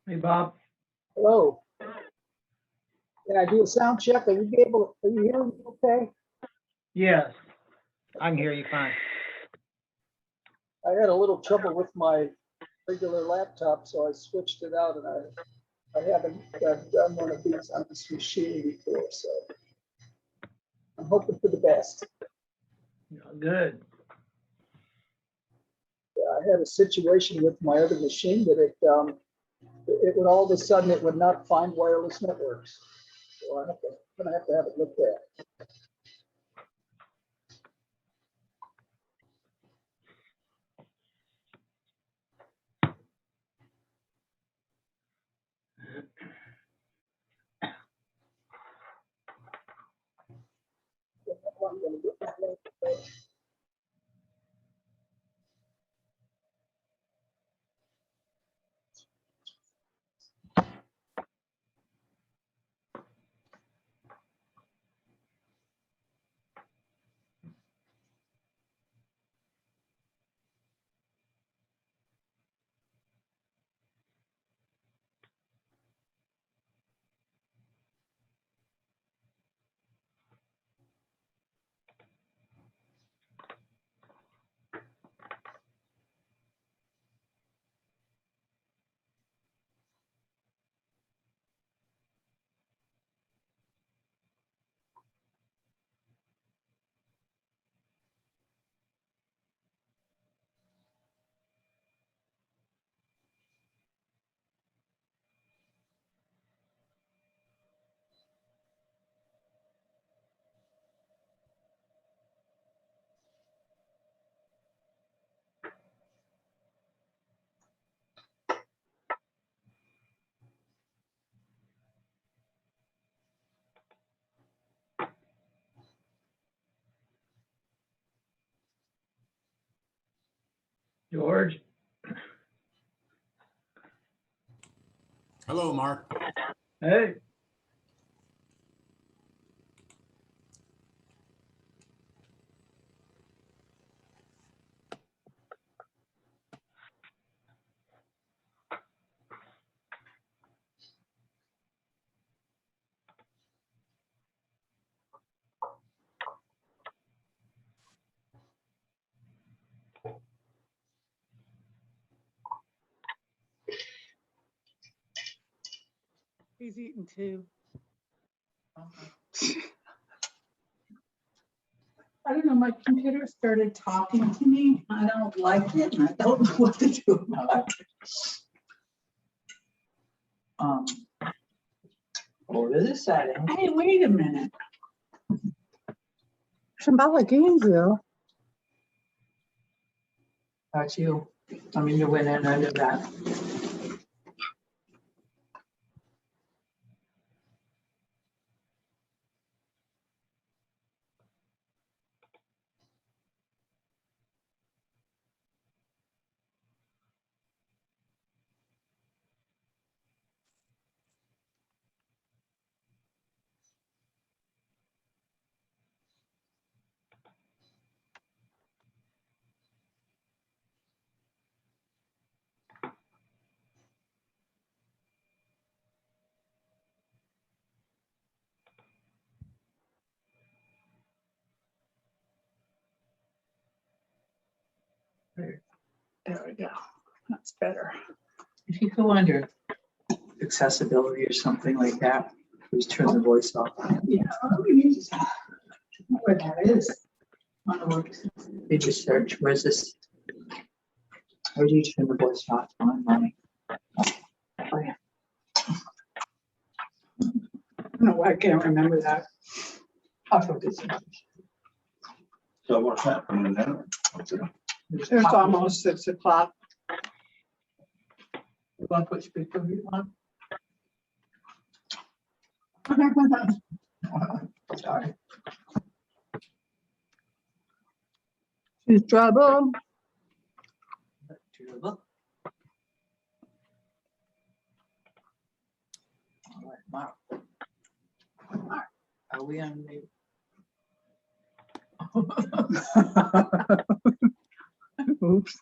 Hey, Bob. Hello. Can I do a sound check? Are you hearing me okay? Yes, I can hear you fine. I had a little trouble with my regular laptop, so I switched it out, and I haven't done one of these on this machine before, so I'm hoping for the best. Good. Yeah, I had a situation with my other machine that it would all of a sudden it would not find wireless networks. So I'm gonna have to have it looked at. I'm gonna get that later. George? Hello, Mark. Hey. He's eating too. I don't know, my computer started talking to me. I don't like it and I don't know what to do about it. Go to the settings. Hey, wait a minute. Shambhala Gainesville. That's you. I mean, you went in under that. There we go. That's better. If you go under accessibility or something like that, just turn the voice off. Yeah, where that is. You just search, where's this? Where do you turn the voice off on money? Oh, yeah. No, I can't remember that. I'll focus. So what's happening now? It's almost 6 o'clock. You want to put speaker on? Sorry. She's trouble. Terrible. All right, Mark. Mark, are we on mute? Oops.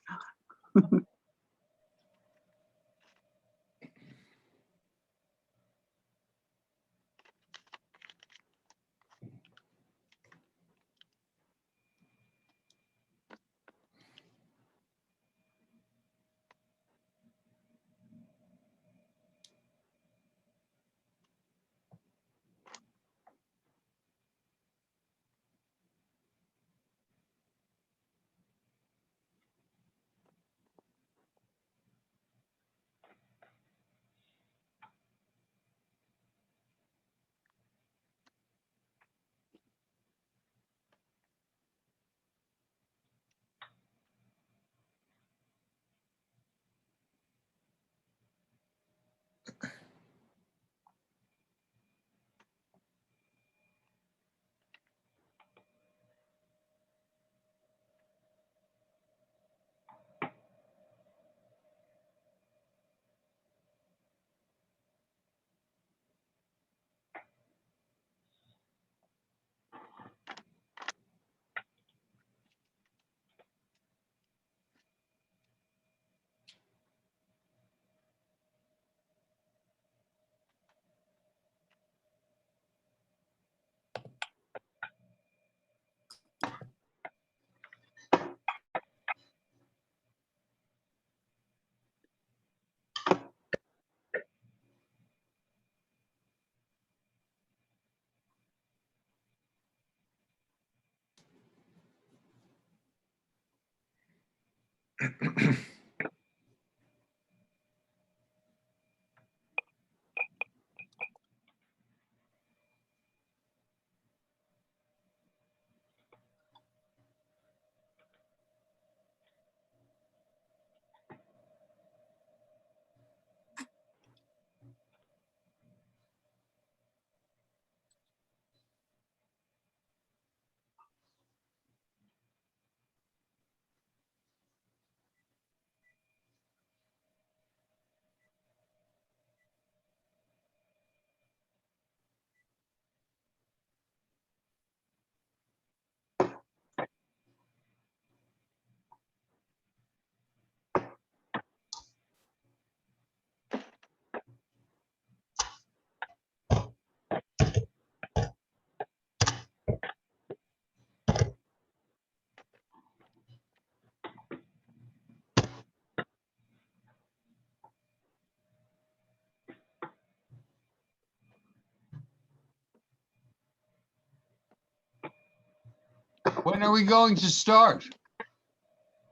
When are we going to start?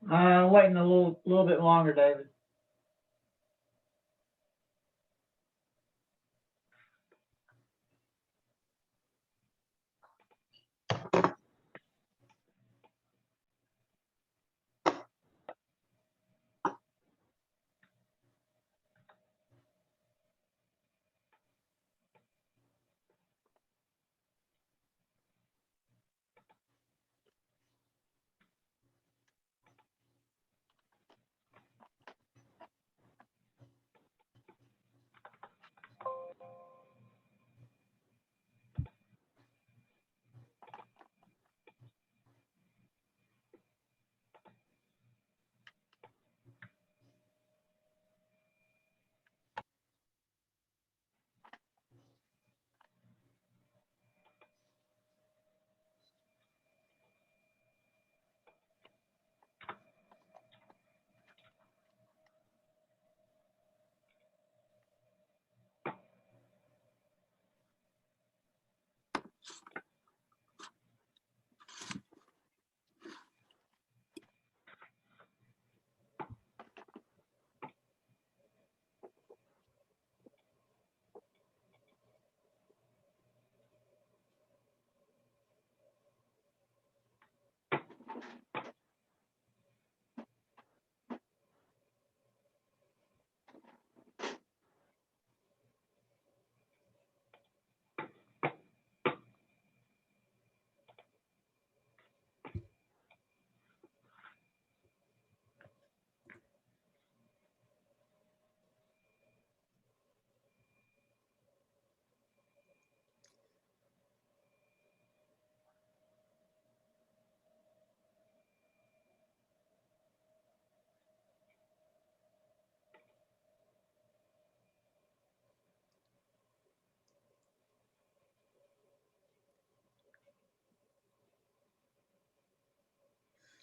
Waiting a little bit longer, David.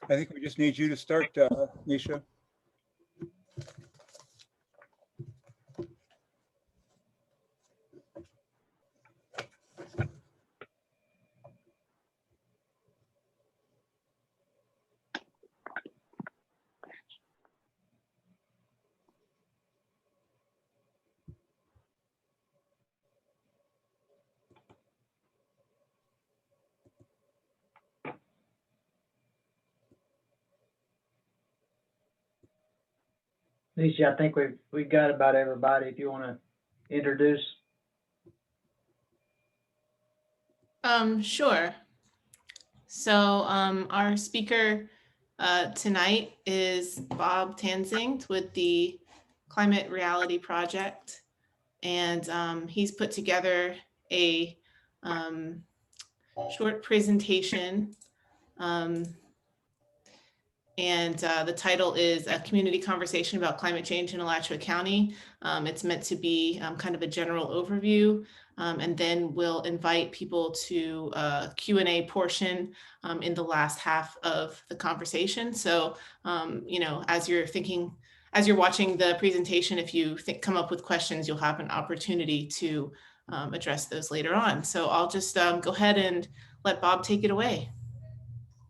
I think we just need you to start, Nisha. Nisha, I think we got about everybody. If you want to introduce. Sure. So our speaker tonight is Bob Tanzing with the Climate Reality Project. And he's put together a short presentation. The title is A Community Conversation About Climate Change in Alachua County. It's meant to be kind of a general overview. And then we'll invite people to a Q&A portion in the last half of the conversation. So, as you're watching the presentation, if you come up with questions, you'll have an opportunity to address those later on. So I'll just go ahead and let Bob take it away.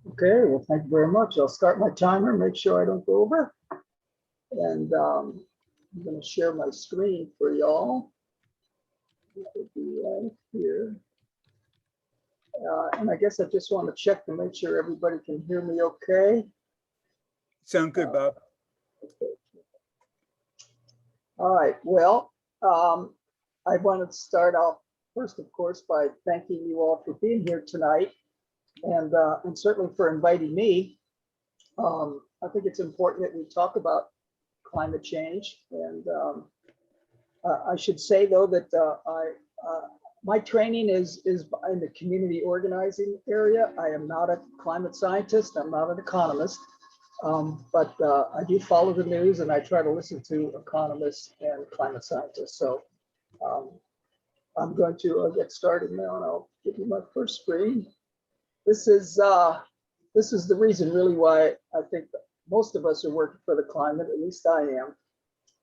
Okay, well, thank you very much. I'll start my timer, make sure I don't go over. And I'm going to share my screen for y'all. It would be right here. And I guess I just want to check to make sure everybody can hear me okay. Sound good, Bob. Okay. All right, well, I wanted to start off first, of course, by thanking you all for being here tonight and certainly for inviting me. I think it's important that we talk about climate change. And I should say, though, that my training is in the community organizing area. I am not a climate scientist. I'm not an economist. But I do follow the news and I try to listen to economists and climate scientists. So I'm going to get started now and I'll give you my first screen. This is the reason really why I think that most of us are working for the climate, at least I am.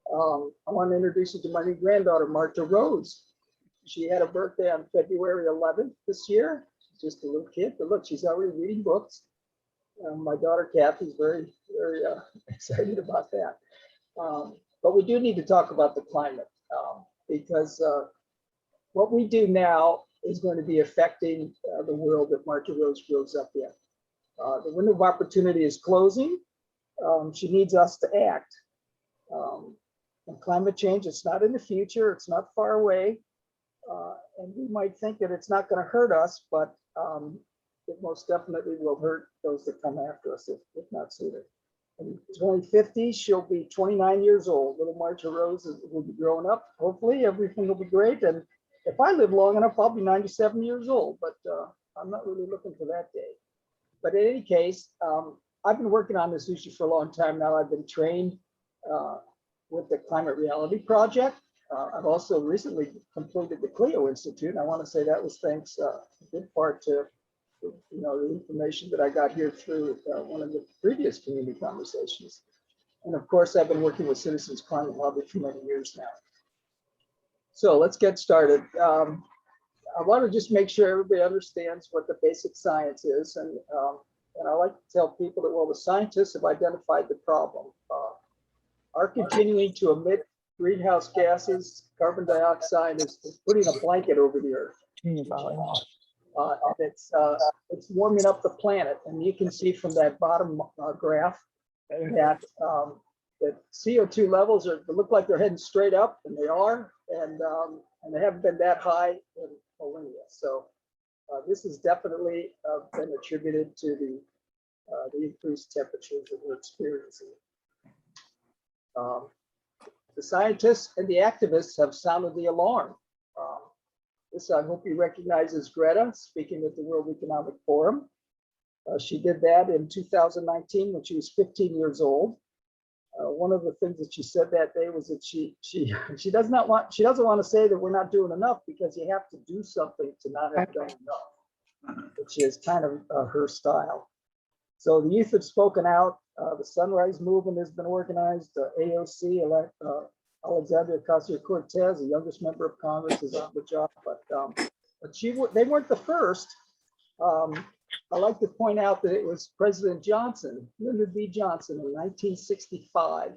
I want to introduce you to my new granddaughter, Martha Rose. She had a birthday on February 11th this year. She's just a little kid, but look, she's already reading books. My daughter Kathy's very, very excited about that. But we do need to talk about the climate because what we do now is going to be affecting the world that Martha Rose grows up in. The window of opportunity is closing. She needs us to act. And climate change, it's not in the future, it's not far away. And we might think that it's not going to hurt us, but it most definitely will hurt those that come after us, if not sooner. In 2050, she'll be 29 years old. Little Martha Rose will be growing up. Hopefully, everything will be great. And if I live long enough, I'll be 97 years old, but I'm not really looking for that day. But in any case, I've been working on this issue for a long time now. I've been trained with the Climate Reality Project. I've also recently completed the Clio Institute. And I want to say that was thanks a good part to the information that I got here through one of the previous community conversations. And of course, I've been working with Citizens Climate Lobby for many years now. So let's get started. I want to just make sure everybody understands what the basic science is. And I like to tell people that, well, the scientists have identified the problem. Our continuing to emit greenhouse gases, carbon dioxide is putting a blanket over the earth. And it's warming up the planet. And you can see from that bottom graph that that CO2 levels look like they're heading straight up, and they are, and they haven't been that high in millennia. So this has definitely been attributed to the increased temperatures that we're experiencing. The scientists and the activists have sounded the alarm. This, I hope you recognize, is Greta speaking at the World Economic Forum. She did that in 2019 when she was 15 years old. One of the things that she said that day was that she doesn't want to say that we're not doing enough, because you have to do something to not have done enough, which is kind of her style. So the youth have spoken out. The Sunrise Movement has been organized. AOC, Alexandria Ocasio-Cortez, the youngest member of Congress, is on the job, but they weren't the first. I like to point out that it was President Johnson, Lyndon B. Johnson, in 1965,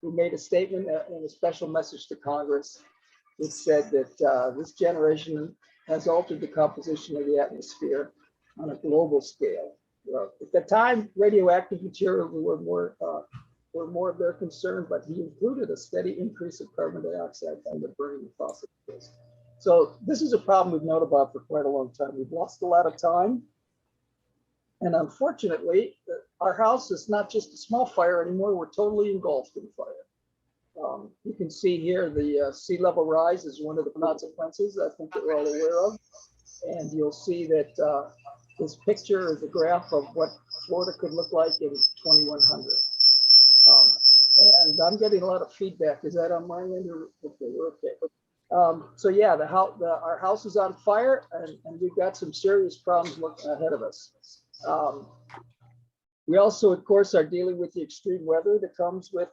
who made a statement in a special message to Congress that said that this generation has altered the composition of the atmosphere on a global scale. At the time, radioactive materials were more of their concern, but he included a steady increase of carbon dioxide from the burning of fossil fuels. So this is a problem we've known about for quite a long time. We've lost a lot of time. And unfortunately, our house is not just a small fire anymore. We're totally engulfed in fire. You can see here the sea level rise is one of the consequences I think that we're all aware of. And you'll see that this picture is a graph of what Florida could look like in 2100. And I'm getting a lot of feedback. Is that on my end? Okay, we're okay. So yeah, our house is on fire, and we've got some serious problems looking ahead of us. We also, of course, are dealing with the extreme weather that comes with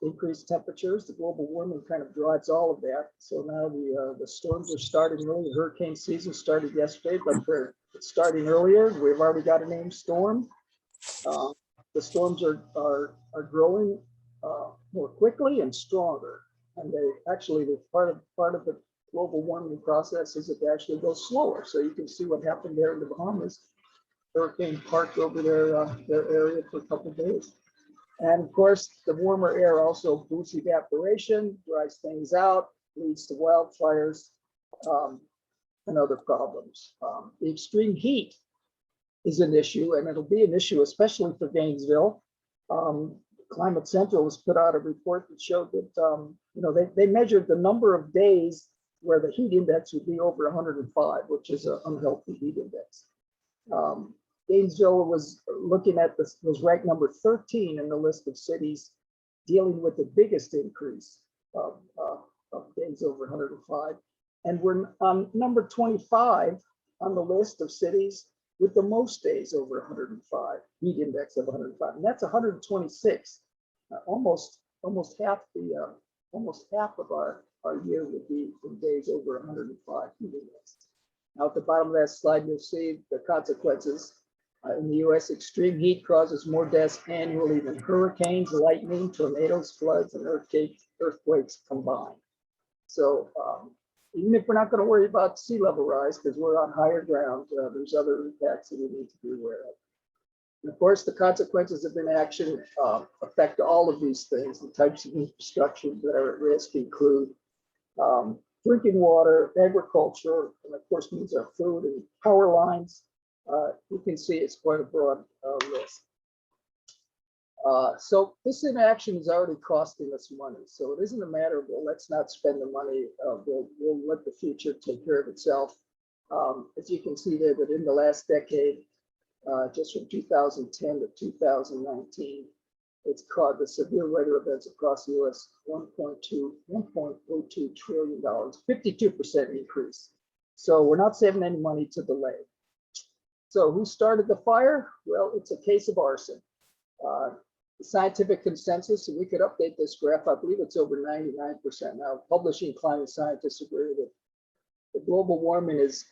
increased temperatures. The global warming kind of drives all of that. So now the storms are starting early. Hurricane season started yesterday, but it's starting earlier. We've already got a named storm. The storms are growing more quickly and stronger. And they're part of the global warming process is it actually goes slower. So you can see what happened there in the Bahamas. Hurricane parked over their area for a couple of days. And of course, the warmer air also boosts evaporation, dries things out, leads to wildfires and other problems. The extreme heat is an issue, and it'll be an issue, especially for Gainesville. Climate Central has put out a report that showed that they measured the number of days where the heat index would be over 105, which is an unhealthy heat index. Gainesville was looking at this, was ranked number 13 in the list of cities dealing with the biggest increase of days over 105. And we're on number 25 on the list of cities with the most days over 105, heat index of 105, and that's 126. Almost half of our year would be in days over 105 heat index. Now at the bottom of that slide, you'll see the consequences. In the US, extreme heat causes more deaths annually than hurricanes, lightning, tornadoes, floods, and earthquakes combined. So even if we're not going to worry about sea level rise because we're on higher ground, there's other impacts that we need to be aware of. And of course, the consequences of inaction affect all of these things. The types of infrastructure that are at risk include drinking water, agriculture, and of course means our food and power lines. You can see it's quite a broad list. So this inaction is already costing us money. So it isn't a matter of, well, let's not spend the money. We'll let the future take care of itself. As you can see there, that in the last decade, just from 2010 to 2019, it's caused the severe weather events across the U.S. $1.02 trillion, 52% increase. So we're not saving any money to delay. So who started the fire? Well, it's a case of arson. The scientific consensus, and we could update this graph, I believe it's over 99% now. Publishing climate scientists agree that the global warming that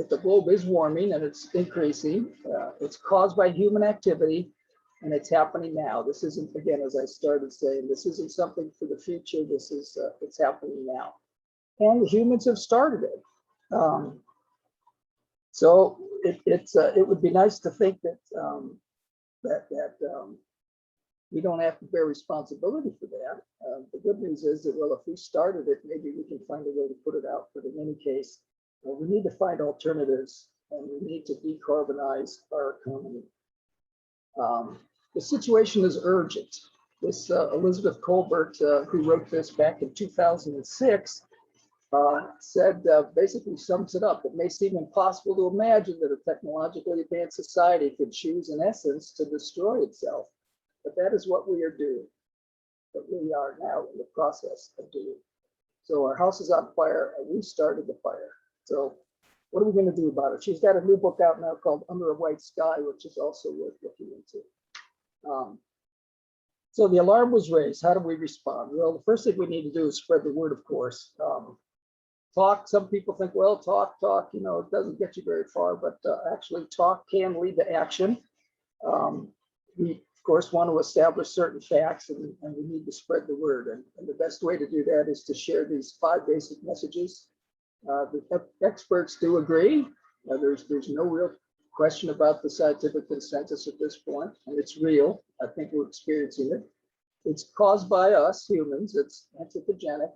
the globe is warming and it's increasing. It's caused by human activity and it's happening now. This isn't, again, as I started saying, this isn't something for the future. This is, it's happening now. And humans have started it. So it would be nice to think that we don't have to bear responsibility for that. The good news is that, well, if we started it, maybe we can find a way to put it out. But in any case, we need to find alternatives and we need to decarbonize our economy. The situation is urgent. This Elizabeth Colbert, who wrote this back in 2006, said, basically sums it up. It may seem impossible to imagine that a technologically advanced society could choose, in essence, to destroy itself. But that is what we are doing. But we are now in the process of doing. So our house is on fire and we started the fire. So what are we going to do about it? She's got a new book out now called Under a White Sky, which is also worth looking into. So the alarm was raised. How do we respond? Well, the first thing we need to do is spread the word, of course. Talk, some people think, well, talk, it doesn't get you very far, but actually talk can lead to action. We, of course, want to establish certain facts and we need to spread the word. And the best way to do that is to share these 5 basic messages. The experts do agree. There's no real question about the scientific consensus at this point, and it's real. I think we're experiencing it. It's caused by us humans. It's anthropogenic.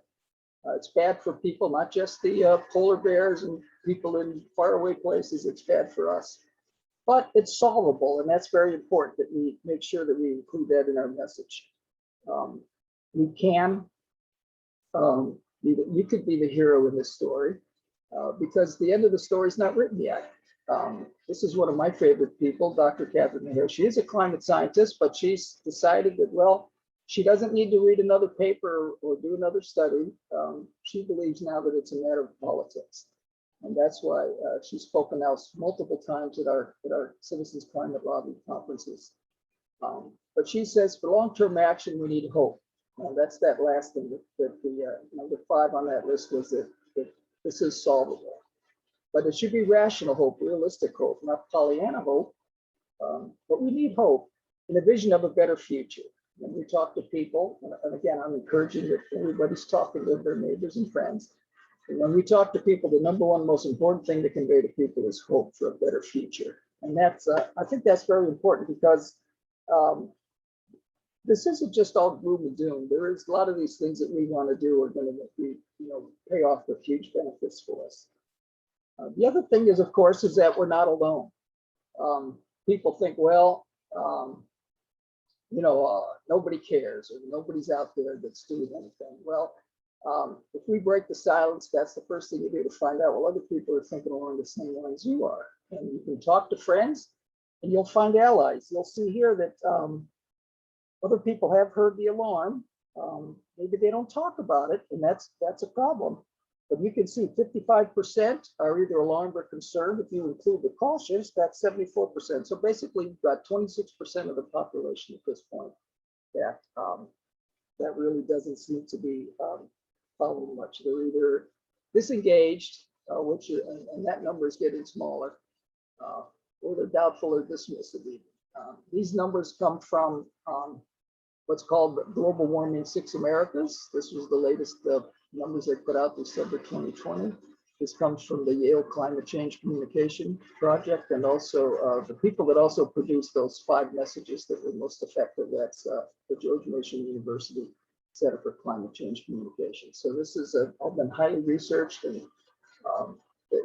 It's bad for people, not just the polar bears and people in faraway places. It's bad for us, but it's solvable, and that's very important that we make sure that we include that in our message. We can, you could be the hero in this story because the end of the story is not written yet. This is one of my favorite people, Dr. Catherine Maher. She is a climate scientist, but she's decided that, well, she doesn't need to read another paper or do another study. She believes now that it's a matter of politics. And that's why she's spoken out multiple times at our Citizens Climate Lobby conferences. But she says for long-term action, we need hope. That's that last thing that the number 5 on that list was that this is solvable. But it should be rational hope, realistic hope, not Pollyanna hope. But we need hope and a vision of a better future. When we talk to people, and again, I'm encouraging that everybody's talking to their neighbors and friends. And when we talk to people, the number one most important thing to convey to people is hope for a better future. And that's, I think that's very important because this isn't just all gloom and doom. There is a lot of these things that we want to do are going to be, pay off with huge benefits for us. The other thing is, of course, is that we're not alone. People think, well, nobody cares or nobody's out there that's doing anything. Well, if we break the silence, that's the first thing you do to find out, well, other people are thinking along the same lines you are. And you can talk to friends and you'll find allies. You'll see here that other people have heard the alarm. Maybe they don't talk about it, and that's a problem. But you can see 55% are either alarmed or concerned. If you include the cautious, that's 74%. So basically, you've got 26% of the population at this point that that really doesn't seem to be following much. They're either disengaged, and that number is getting smaller, or they're doubtful or dismissive. These numbers come from what's called Global Warming 6 Americas. This was the latest numbers they put out December 2020. This comes from the Yale Climate Change Communication Project, and also the people that also produced those 5 messages that were most effective. That's the George Mason University Center for Climate Change Communication. So this is all been highly researched, and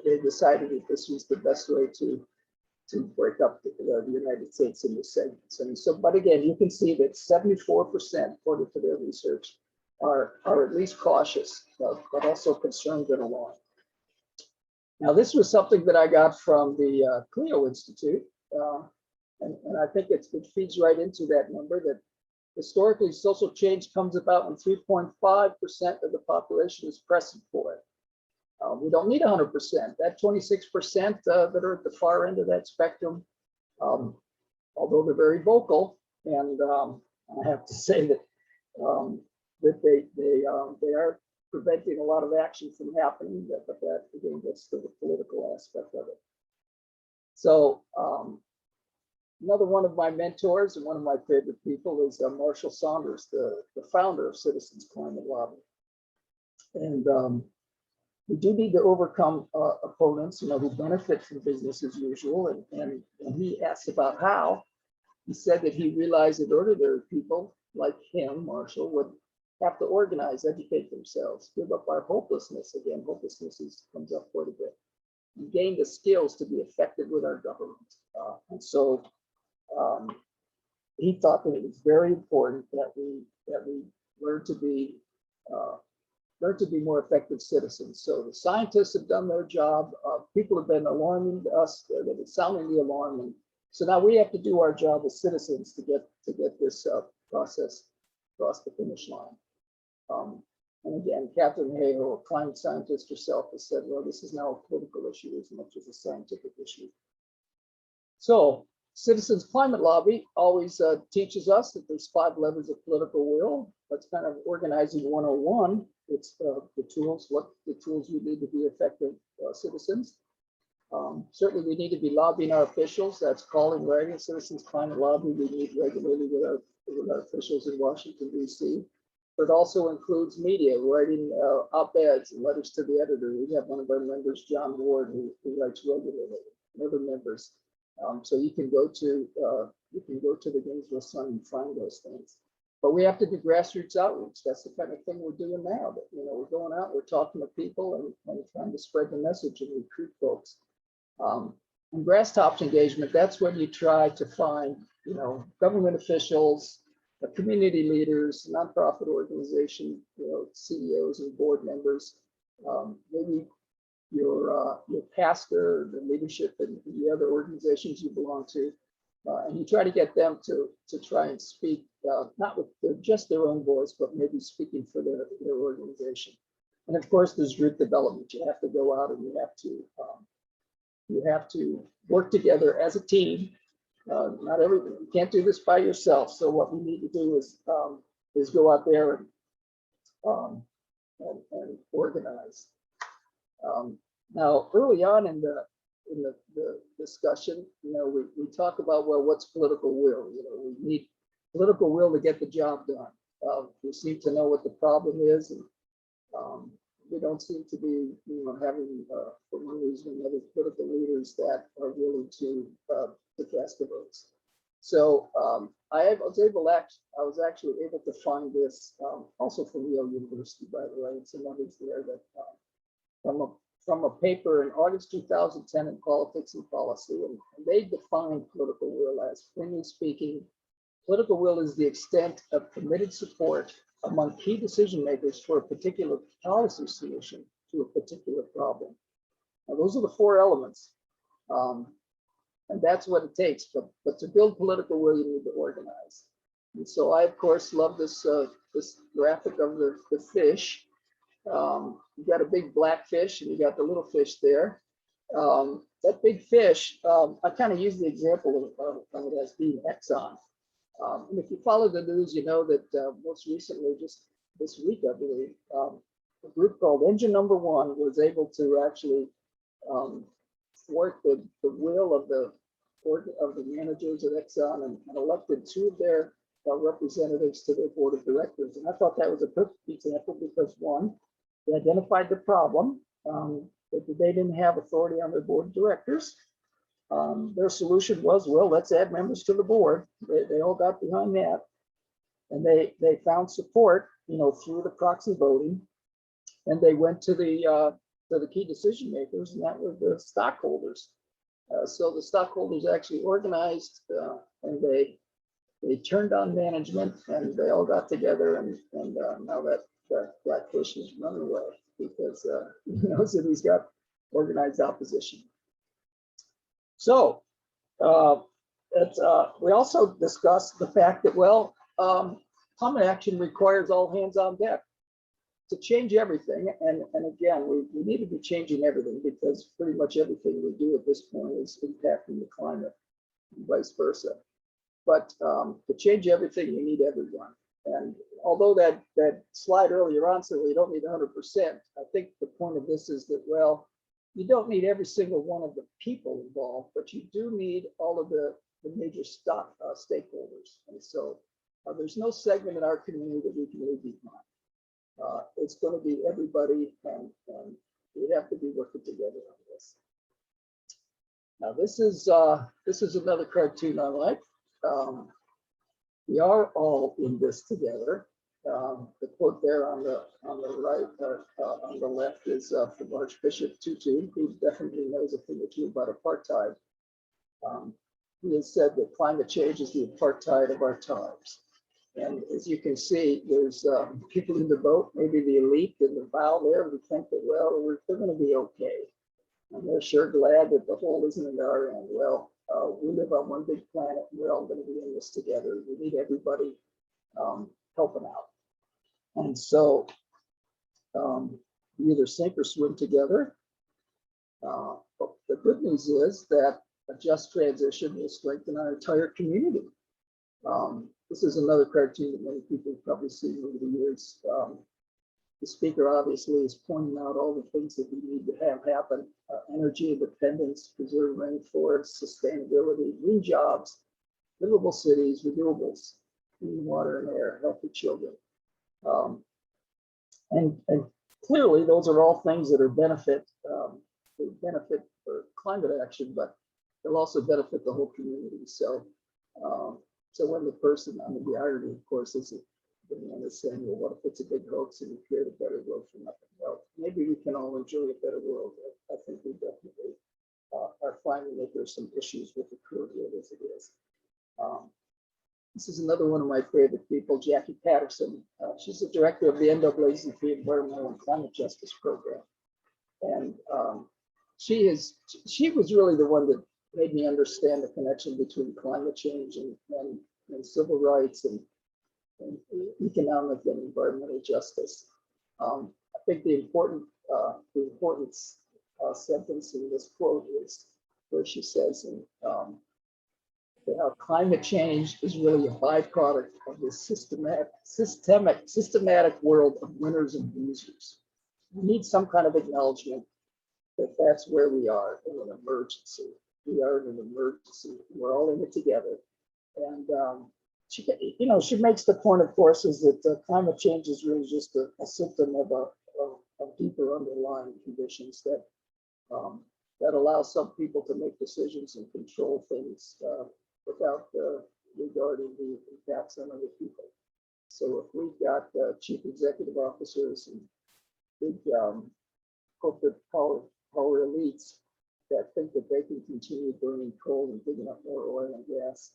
they decided that this was the best way to break up the United States into segments. And so, but again, you can see that 74%, according to their research, are at least cautious, but also concerned and alarmed. Now, this was something that I got from the Clio Institute, and I think it feeds right into that number that historically social change comes about when 3.5% of the population is pressing for it. We don't need 100%. That 26% that are at the far end of that spectrum, although they're very vocal, and I have to say that they are preventing a lot of action from happening, but that again gets to the political aspect of it. So another one of my mentors and one of my favorite people is Marshall Saunders, the founder of Citizens Climate Lobby. And we do need to overcome opponents, who benefit from business as usual. And he asked about how. He said that he realized that ordinary people like him, Marshall, would have to organize, educate themselves, give up our hopelessness. Again, hopelessness comes up quite a bit. And gain the skills to be effective with our government. And so he thought that it was very important that we learn to be more effective citizens. So the scientists have done their job. People have been alarming us. They've been sounding the alarm. And so now we have to do our job as citizens to get this process across the finish line. And again, Catherine Hayhoe, a climate scientist herself, has said, well, this is now a political issue as much as a scientific issue. So Citizens Climate Lobby always teaches us that there's 5 levers of political will. That's kind of organizing 101. It's the tools we need to be effective citizens. Certainly we need to be lobbying our officials. That's calling, writing. Citizens Climate Lobby, we meet regularly with our officials in Washington, D.C. But it also includes media, writing op-eds and letters to the editor. We have one of our members, John Ward, who writes regularly, and other members. So you can go to the Gainesville Sun and find those things. But we have to do grassroots outreach. That's the kind of thing we're doing now. That we're going out, we're talking to people, and trying to spread the message and recruit folks. And grass tops engagement. That's when you try to find government officials, community leaders, nonprofit organization, CEOs and board members, maybe your pastor, the leadership and the other organizations you belong to, and you try to get them to try and speak, not with just their own voice, but maybe speaking for their organization. And of course, there's group development. You have to go out and you have to work together as a team Not everything, you can't do this by yourself. So what we need to do is go out there and organize. Now, early on in the discussion, we talk about, well, what's political will? We need political will to get the job done. We seem to know what the problem is, and we don't seem to be, having, for one reason or another, political leaders that are willing to cast the votes. So I was actually able to find this also from Yale University, by the way, and some others there, that from a paper in August 2010 in Politics and Policy, and they defined political will as, plainly speaking, political will is the extent of committed support among key decision makers for a particular policy solution to a particular problem. Now, those are the four elements. And that's what it takes. But to build political will, you need to organize. And so I, of course, love this graphic of the fish. You got a big black fish and you got the little fish there. That big fish, I kind of use the example of it as being Exxon. And if you follow the news, you know that most recently, just this week, I believe, a group called Engine Number One was able to actually thwart the will of the managers at Exxon and elected two of their representatives to their board of directors. And I thought that was a perfect example because, one, they identified the problem, that they didn't have authority on their board of directors. Their solution was, well, let's add members to the board. They all got behind that. And they found support, through the proxy voting. And they went to the key decision makers, and that were the stockholders. So the stockholders actually organized, and they turned on management, and they all got together, and now that Blackfish is running away because he knows that he's got organized opposition. So we also discussed the fact that, well, climate action requires all hands on deck to change everything. And again, we need to be changing everything because pretty much everything we do at this point is impacting the climate and vice versa. But to change everything, you need everyone. And although that slide earlier on said, well, you don't need 100%, I think the point of this is that, well, you don't need every single one of the people involved, but you do need all of the major stakeholders. And so there's no segment in our community that we can leave behind. It's going to be everybody, and we have to be working together on this. Now, this is another cartoon I like. We are all in this together. The quote there on the right, on the left, is from Archbishop Tutu, who definitely knows a thing or two about apartheid. He has said that climate change is the apartheid of our times. And as you can see, there's people in the boat, maybe the elite in the bow there, who think that, well, we're going to be okay. And they're sure glad that the whole isn't in our end. Well, we live on one big planet, and we're all going to be in this together. We need everybody helping out. And so we either sink or swim together. But the good news is that a just transition will strengthen our entire community. This is another cartoon that many people have probably seen over the years. The speaker obviously is pointing out all the things that we need to have happen: energy independence, preserve rainforests, sustainability, green jobs, livable cities, renewables, clean water and air, healthy children. And clearly, those are all things that are benefit for climate action, but they'll also benefit the whole community. So, so when the person, the irony, of course, is the one that's saying, well, what if it's a big hoax and we create a better world for nothing? Well, maybe we can all enjoy a better world. I think we definitely are finding that there's some issues with the current world as it is. This is another one of my favorite people, Jackie Patterson. She's the director of the NAACP Environmental and Climate Justice Program. And she was really the one that made me understand the connection between climate change and civil rights and economic and environmental justice. I think the important sentence in this quote is where she says, how climate change is really a byproduct of this systematic world of winners and losers. We need some kind of acknowledgement that that's where we are in an emergency. We are in an emergency. We're all in it together. And she makes the point, of course, is that climate change is really just a symptom of deeper underlying conditions that that allow some people to make decisions and control things without regarding the impacts on other people. So if we've got chief executive officers and big corporate power elites that think that they can continue burning coal and digging up more oil and gas,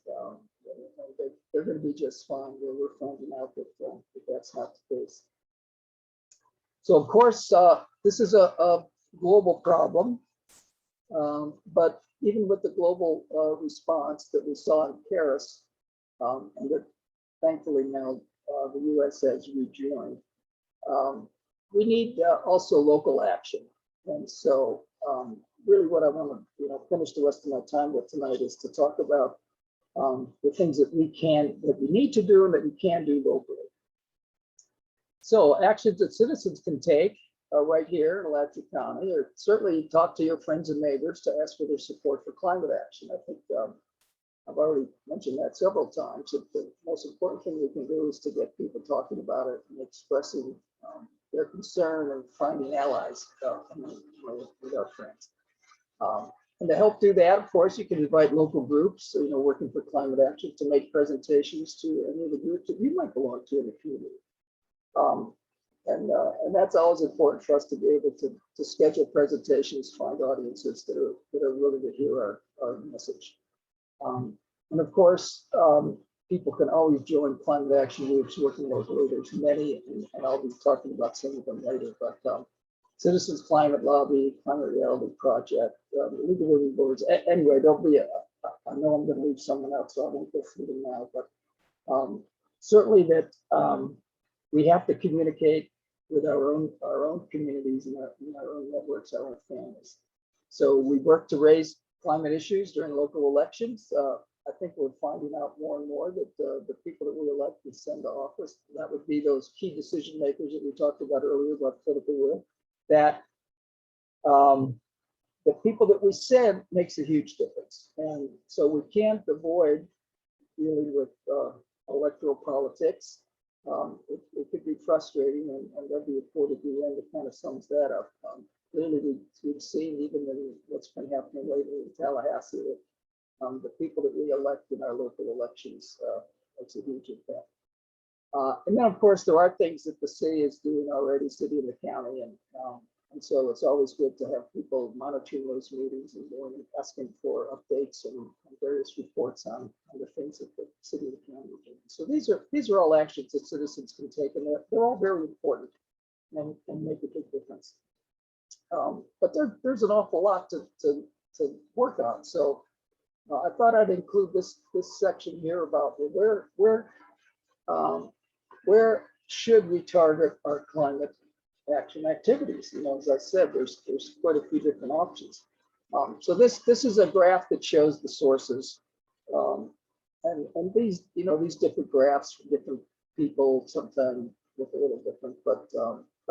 they're going to be just fine. We're finding out that that's not the case. So of course, this is a global problem, but even with the global response that we saw in Paris, and that thankfully now the US has rejoined, we need also local action. And so really what I want to finish the rest of my time with tonight is to talk about the things that we need to do and that we can do locally. So actions that citizens can take right here in Alachua County, or certainly talk to your friends and neighbors to ask for their support for climate action. I think I've already mentioned that several times. That the most important thing we can do is to get people talking about it and expressing their concern and finding allies with our friends. And to help do that, of course, you can invite local groups, working for climate action, to make presentations to any of the groups that you might belong to in the community. And that's always important for us to be able to schedule presentations, find audiences that are willing to hear our message. And of course, people can always join climate action groups working locally. There's many, and I'll be talking about some of them later. But Citizens Climate Lobby, Climate Reality Project, Legal Living Boards. Anyway, there'll be I know I'm going to leave someone out, so I won't go through them now. But certainly that we have to communicate with our own communities and our own networks, our own families. So we work to raise climate issues during local elections. I think we're finding out more and more that the people that we elect and send to office, that would be those key decision makers that we talked about earlier about political will, that the people that we send makes a huge difference. And so we can't avoid dealing with electoral politics. It could be frustrating, and there'll be a quote at the end that kind of sums that up. Clearly, we've seen even in what's been happening lately in Tallahassee that the people that we elect in our local elections makes a huge impact. And then, of course, there are things that the city is doing already, city and the county, and so it's always good to have people monitoring those meetings and going and asking for updates and various reports on the things that the city and the county are doing. So these are all actions that citizens can take, and they're all very important and make a big difference. But there's an awful lot to work on. So I thought I'd include this section here about where should we target our climate action activities. As I said, there's quite a few different options. So this is a graph that shows the sources, and these different graphs for different people sometimes look a little different, but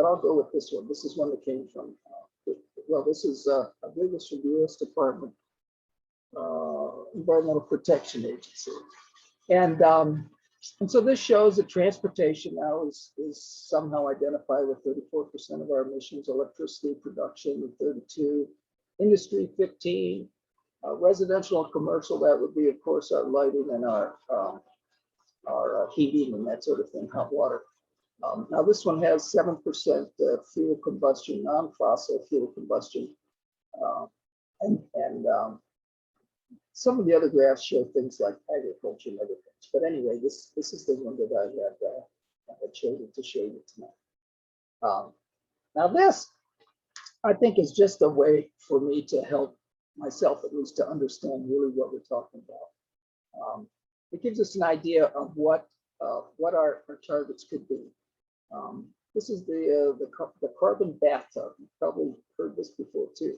I'll go with this one. This is one that came from this is I believe it's from the U.S. Department Environmental Protection Agency, and so this shows that transportation now is somehow identified with 34% of our emissions, electricity production with 32%, industry 15%, residential and commercial, that would be, of course, our lighting and our heating and that sort of thing, hot water. Now this one has 7% fuel combustion, non-fossil fuel combustion, and some of the other graphs show things like agriculture and other things. But anyway, this is the one that I had chosen to show you tonight. Now this, I think, is just a way for me to help myself, at least, to understand really what we're talking about. It gives us an idea of what our targets could be. This is the carbon bathtub. You've probably heard this before too.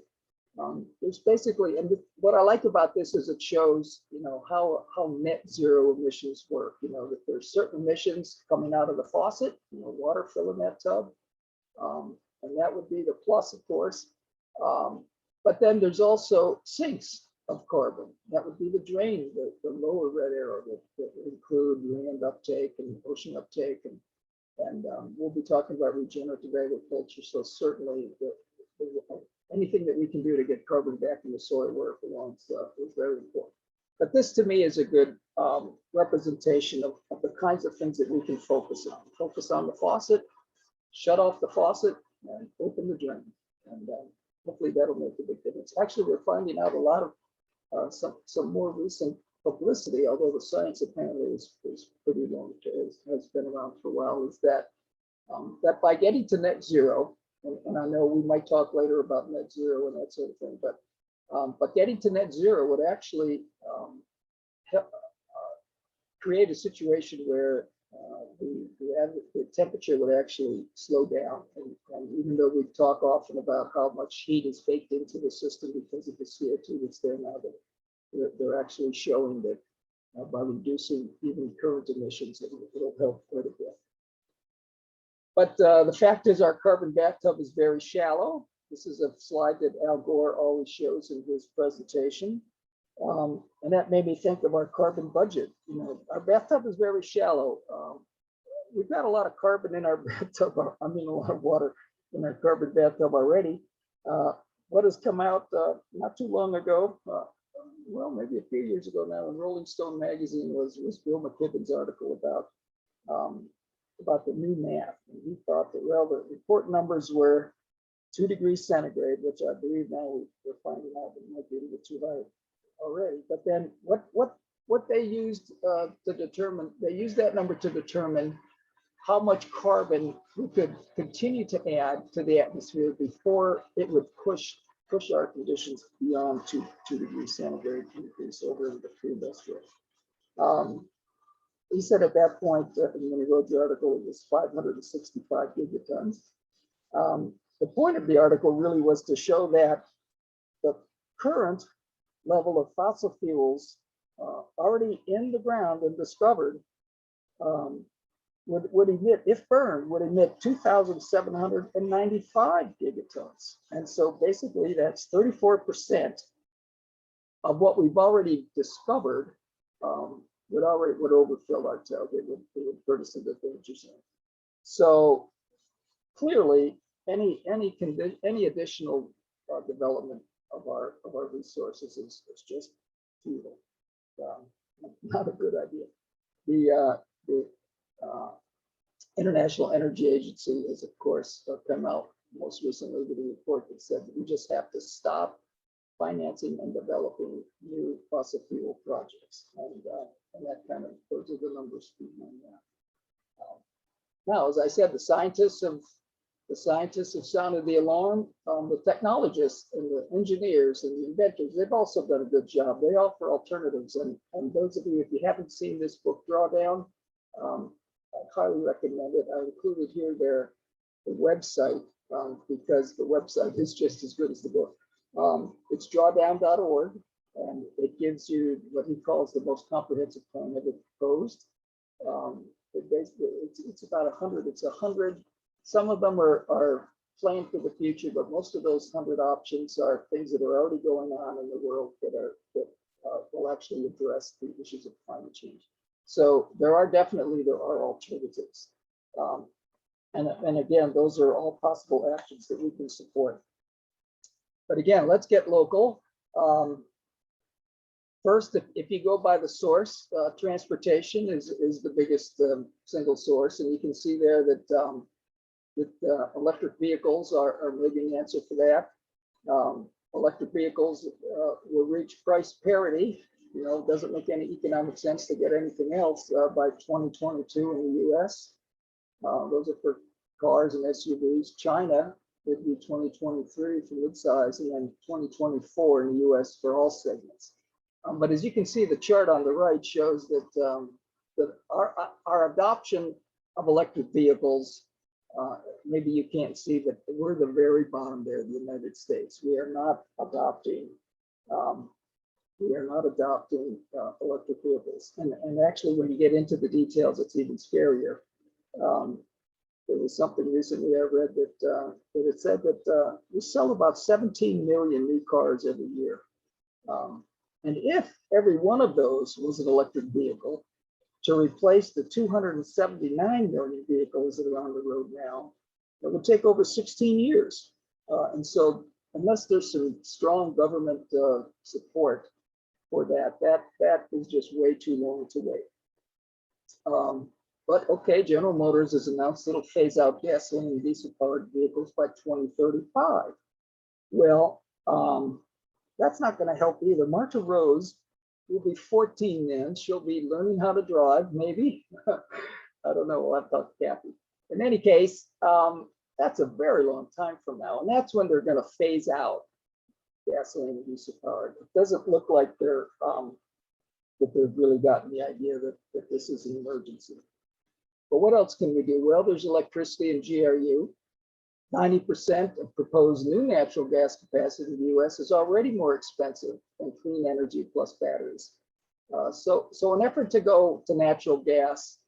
there's basically, and what I like about this is it shows, how net zero emissions work. That there's certain emissions coming out of the faucet, water filling that tub, and that would be the plus, of course. But then there's also sinks of carbon. That would be the drain, the lower red arrow that would include land uptake and ocean uptake, and we'll be talking about regenerative agriculture. So certainly anything that we can do to get carbon back in the soil where it belongs is very important. But this to me is a good representation of the kinds of things that we can focus on. Focus on the faucet, shut off the faucet, and open the drain. And hopefully that'll make a big difference. Actually, we're finding out a lot of some more recent publicity, although the science apparently is pretty long, has been around for a while, is that by getting to net zero, and I know we might talk later about net zero and that sort of thing, but getting to net zero would actually create a situation where the temperature would actually slow down. And even though we talk often about how much heat is baked into the system because of the CO2 that's there now, they're actually showing that by reducing even current emissions, it'll help quite a bit. But the fact is our carbon bathtub is very shallow. This is a slide that Al Gore always shows in his presentation. And that made me think of our carbon budget. Our bathtub is very shallow. We've got a lot of carbon in our bathtub, a lot of water in our carbon bathtub already. What has come out not too long ago, well, maybe a few years ago now, in Rolling Stone magazine was Bill McKibben's article about the new math. And he thought that, well, the report numbers were 2 degrees centigrade, which I believe now we're finding out that might be a little too high already. But then what they used to determine, they used that number to determine how much carbon we could continue to add to the atmosphere before it would push our conditions beyond 2 degrees centigrade increase over into the pre-industrial. He said at that point, when he wrote the article, it was 565 gigatons. The point of the article really was to show that the current level of fossil fuels already in the ground and discovered would emit, if burned, would emit 2,795 gigatons. And so basically that's 34% of what we've already discovered would overfill our tub. It would put us into danger zone. So clearly any additional development of our resources is just futile. Not a good idea. The International Energy Agency has, of course, come out most recently with a report that said that we just have to stop financing and developing new fossil fuel projects, and that kind of, those are the numbers behind that. Now, as I said, the scientists have sounded the alarm. The technologists and the engineers and the inventors, they've also done a good job. They offer alternatives, and those of you, if you haven't seen this book, Drawdown, I highly recommend it. I included here the website because the website is just as good as the book. It's drawdown.org, and it gives you what he calls the most comprehensive plan ever proposed. It's about 100. It's 100. Some of them are planned for the future, but most of those 100 options are things that are already going on in the world that will actually address the issues of climate change. So there are alternatives. And again, those are all possible actions that we can support. But again, let's get local. First, if you go by the source, transportation is the biggest single source. And you can see there that, electric vehicles are maybe an answer for that. Electric vehicles will reach price parity. It doesn't make any economic sense to get anything else by 2022 in the US. Those are for cars and SUVs. China would be 2023 for midsize, and then 2024 in the US for all segments. But as you can see, the chart on the right shows that our adoption of electric vehicles maybe you can't see, but we're the very bottom there, the United States. We are not adopting electric vehicles. And actually, when you get into the details, it's even scarier. There was something recently I read that it said that we sell about 17 million new cars every year. And if every one of those was an electric vehicle, to replace the 279 million vehicles that are on the road now, it would take over 16 years. And so unless there's some strong government support for that is just way too long to wait. But okay, General Motors has announced it'll phase out gasoline and diesel powered vehicles by 2035. Well, that's not going to help either. Marta Rose will be 14 then. She'll be learning how to drive, maybe. I don't know. We'll have to talk to Kathy. In any case, that's a very long time from now. And that's when they're going to phase out gasoline and diesel powered. It doesn't look like that they've really gotten the idea that this is an emergency. But what else can we do? Well, there's electricity in GRU. 90% of proposed new natural gas capacity in the US is already more expensive than clean energy plus batteries. So an effort to go to natural gas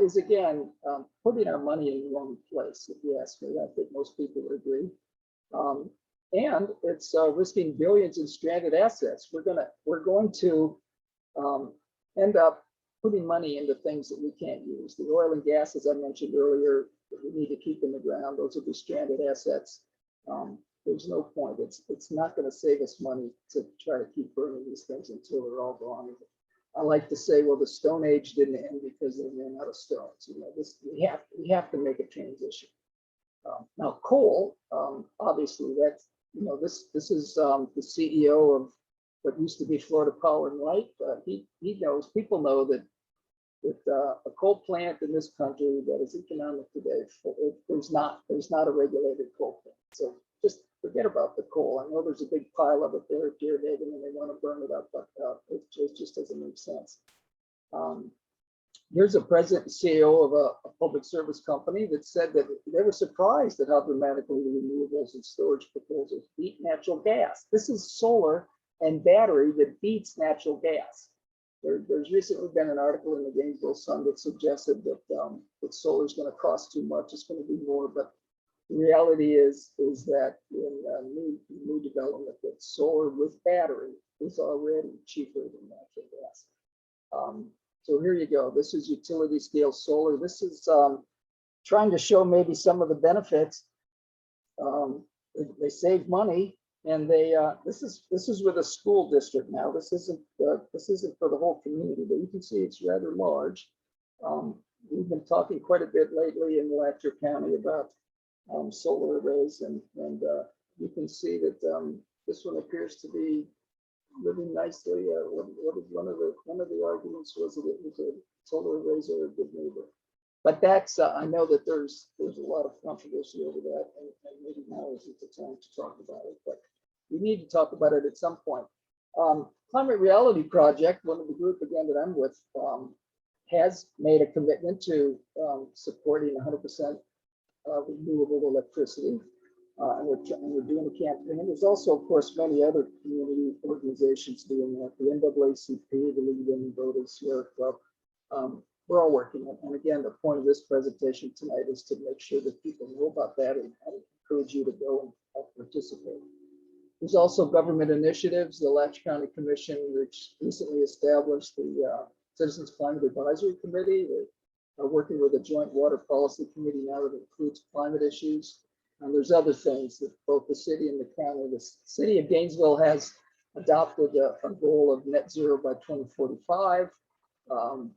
is again putting our money in the wrong place, if you ask me. I think most people would agree. And it's risking billions in stranded assets. We're going to end up putting money into things that we can't use. The oil and gas, as I mentioned earlier, that we need to keep in the ground. Those will be stranded assets. There's no point. It's not going to save us money to try to keep burning these things until they're all gone. I like to say, well, the Stone Age didn't end because they ran out of stones. You know, we have to make a transition. Now, coal, obviously, that's this is the CEO of what used to be Florida Power and Light. He knows, people know that a coal plant in this country that is economic today, there's not a regulated coal plant. So just forget about the coal. I know there's a big pile of it there at Deerhaven and they want to burn it up, but it just doesn't make sense. Here's a president and CEO of a public service company that said that they were surprised at how dramatically the renewables and storage proposals beat natural gas. This is solar and battery that beats natural gas. There's recently been an article in the Gainesville Sun that suggested that solar is going to cost too much. It's going to be more, but the reality is that in new development, that solar with battery is already cheaper than natural gas. So here you go. This is utility scale solar. This is trying to show maybe some of the benefits. They save money. And this is with a school district now. This isn't for the whole community, but you can see it's rather large. We've been talking quite a bit lately in Alachua County about solar arrays, and you can see that this one appears to be living nicely. One of the arguments was that it was a solar arrays are a good neighbor. But that's I know that there's a lot of controversy over that, and maybe now isn't the time to talk about it, but we need to talk about it at some point. Climate Reality Project, one of the group again that I'm with, has made a commitment to supporting 100% renewable electricity, and we're doing a campaign. There's also, of course, many other community organizations doing that. The NAACP, the League of Women Voters, Sierra Club. We're all working on it. And again, the point of this presentation tonight is to make sure that people know about that and encourage you to go and participate. There's also government initiatives. The Alachua County Commission, which recently established the Citizens Climate Advisory Committee. They are working with a joint water policy committee now that includes climate issues. And there's other things that both the city and the county, the city of Gainesville has adopted a goal of net zero by 2045.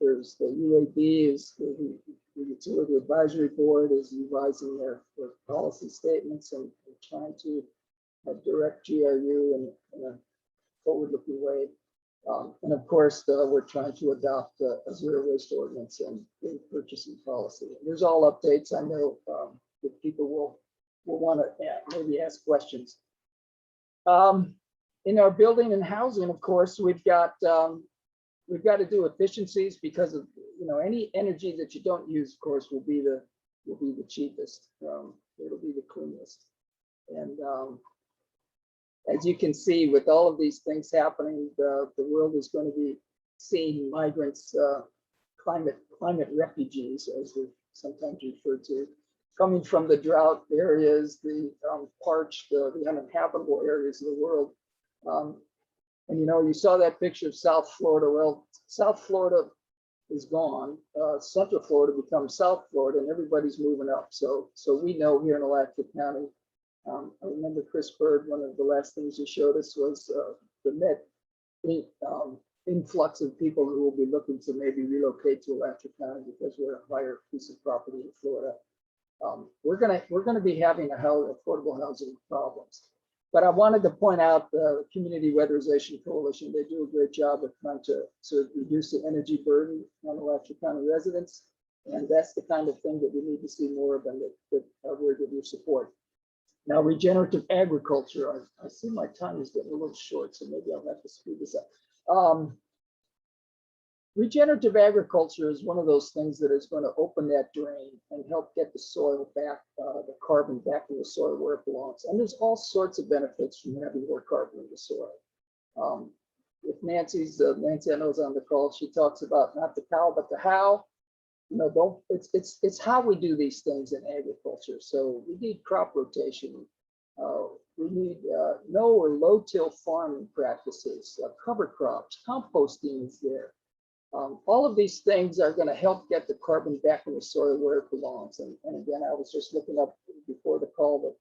There's the UAB, is the Utility Advisory Board is revising their policy statements and trying to direct GRU in a forward-looking way. And of course, we're trying to adopt a zero waste ordinance and purchasing policy. And there's all updates. I know that people will want to maybe ask questions. In our building and housing, of course, we've got to do efficiencies because of any energy that you don't use, of course, will be the will be the cheapest. It'll be the cleanest. And as you can see, with all of these things happening, the world is going to be seeing migrants, climate refugees, as they're sometimes referred to, coming from the drought areas, the parched, the uninhabitable areas of the world. And you know, you saw that picture of South Florida. Well, South Florida is gone. Central Florida becomes South Florida, and everybody's moving up. So we know here in Alachua County. I remember Chris Bird, one of the last things he showed us was the net influx of people who will be looking to maybe relocate to Alachua County because we're a higher piece of property in Florida. We're gonna be having affordable housing problems. But I wanted to point out the Community Weatherization Coalition. They do a great job of trying to reduce the energy burden on Alachua County residents. And that's the kind of thing that we need to see more of, and that we're with your support. Now, regenerative agriculture, I see my time is getting a little short, so maybe I'll have to speed this up. Regenerative agriculture is one of those things that is going to open that drain and help get the soil back, the carbon back in the soil where it belongs. And there's all sorts of benefits from having more carbon in the soil. If Nancy I know is on the call, she talks about not the how, but the how. You know, it's how we do these things in agriculture. So we need crop rotation. We need no or low-till farming practices, cover crops, composting is there. All of these things are going to help get the carbon back in the soil where it belongs. And again, I was just looking up before the call that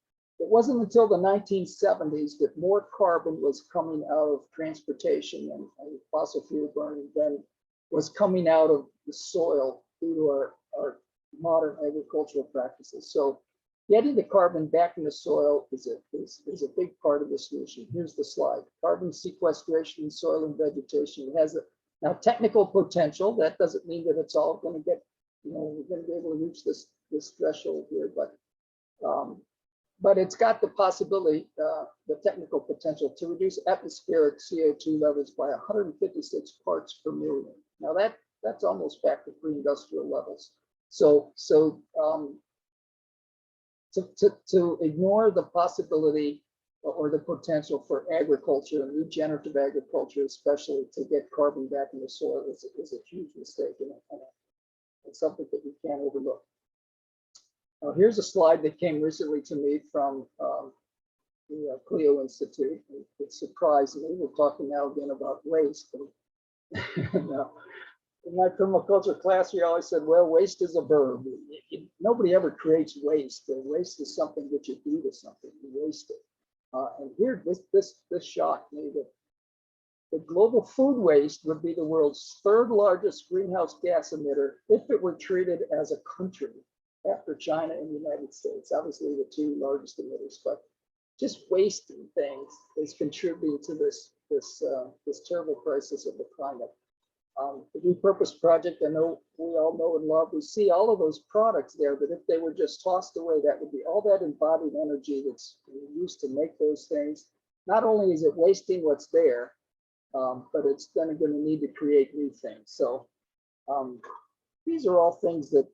it wasn't until the 1970s that more carbon was coming out of transportation and fossil fuel burning than was coming out of the soil due to our modern agricultural practices. So getting the carbon back in the soil is a big part of the solution. Here's the slide. Carbon sequestration in soil and vegetation. It has now technical potential. That doesn't mean that it's all going to get, you know, we're going to be able to reach this threshold here, but it's got the possibility, the technical potential to reduce atmospheric CO2 levels by 156 parts per million. Now that's almost back to pre-industrial levels. So to ignore the possibility or the potential for agriculture and regenerative agriculture, especially to get carbon back in the soil, is a huge mistake, and it's something that we can't overlook. Now, here's a slide that came recently to me from the Clio Institute. It surprised me. We're talking now again about waste. And, in my permaculture class, we always said, well, waste is a verb. Nobody ever creates waste. Waste is something that you do to something. You waste it. And here, this shocked me that the global food waste would be the world's third largest greenhouse gas emitter if it were treated as a country after China and the United States. Obviously, the two largest emitters, but just wasting things is contributing to this terrible crisis of the climate. The Repurpose Project, I know we all know and love, we see all of those products there, but if they were just tossed away, that would be all that embodied energy that's used to make those things. Not only is it wasting what's there, but it's then going to need to create new things. So these are all things that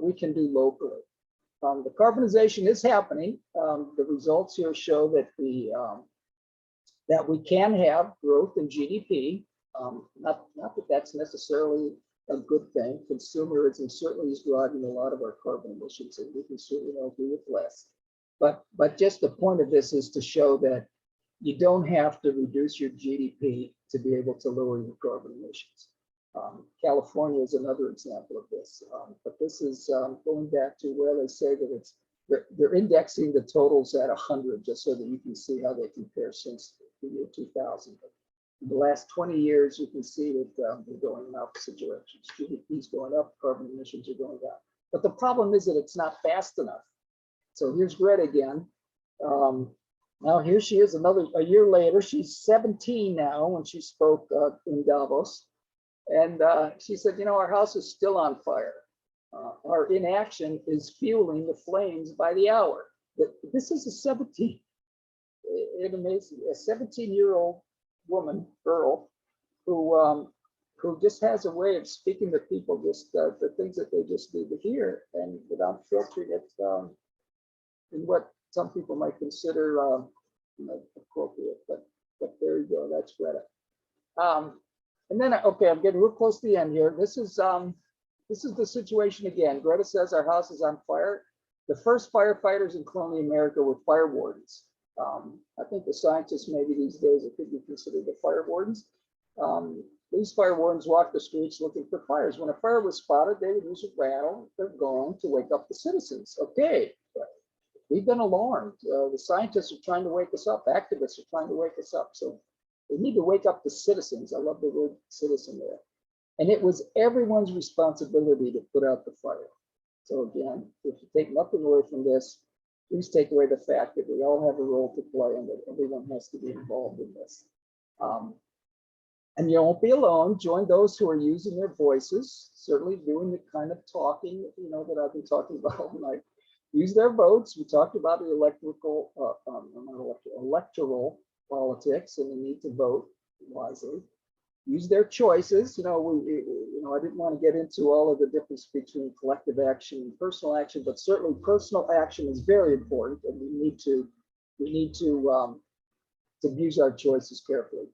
we can do locally. The carbonization is happening. The results here show that that we can have growth in GDP. Not that that's necessarily a good thing. Consumerism certainly is driving a lot of our carbon emissions, and we can certainly all do with less. But just the point of this is to show that you don't have to reduce your GDP to be able to lower your carbon emissions. California is another example of this. But this is going back to where they say that they're indexing the totals at 100, just so that you can see how they compare since the year 2000. In the last 20 years, you can see that they're going in opposite directions. GDP is going up, carbon emissions are going down. But the problem is that it's not fast enough. So here's Greta again. Now here she is a year later. She's 17 now when she spoke in Davos. And she said, you know, our house is still on fire. Our inaction is fueling the flames by the hour. This is a 17-year-old woman, girl, who who just has a way of speaking to people, just the things that they just need to hear, and without filtering it in what some people might consider appropriate. But there you go. That's Greta. And then, okay, I'm getting real close to the end here. This is the situation again. Greta says our house is on fire. The first firefighters in colonial America were fire wardens. I think the scientists maybe these days it could be considered the fire wardens. These fire wardens walked the streets looking for fires. When a fire was spotted, they would use a rattle, their gong, to wake up the citizens. Okay, we've been alarmed. The scientists are trying to wake us up. Activists are trying to wake us up. So we need to wake up the citizens. I love the word citizen there. And it was everyone's responsibility to put out the fire. So again, if you take nothing away from this, please take away the fact that we all have a role to play and that everyone has to be involved in this. And you won't be alone. Join those who are using their voices, certainly doing the kind of talking, that I've been talking about all night. Use their votes. We talked about the electoral politics and the need to vote wisely. Use their choices. I didn't want to get into all of the difference between collective action and personal action, but certainly personal action is very important, and we need to use our choices carefully.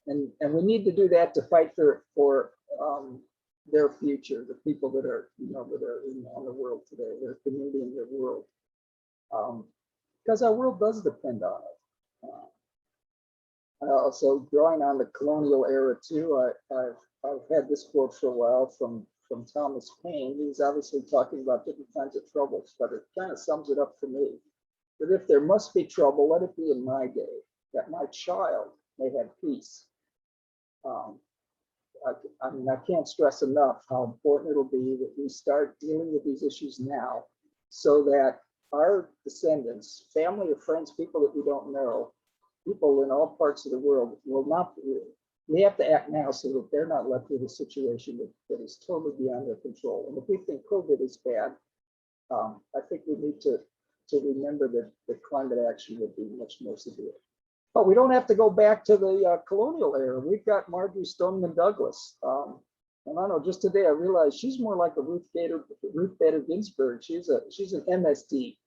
And we need to do that to fight for their future, the people that are on the world today, their community and their world, because our world does depend on it. Also, drawing on the colonial era too, I've had this quote for a while from Thomas Paine. He's obviously talking about different kinds of troubles, but it kind of sums it up for me. That if there must be trouble, let it be in my day, that my child may have peace. I can't stress enough how important it'll be that we start dealing with these issues now, so that our descendants, family or friends, people that we don't know, people in all parts of the world will not. We have to act now so that they're not left with a situation that is totally beyond their control. And if we think COVID is bad, I think we need to remember that climate action would be much more severe. But we don't have to go back to the colonial era. We've got Marjorie Stoneman Douglas. And I know just today I realized she's more like a Ruth Bader Ginsburg. She's an MSD.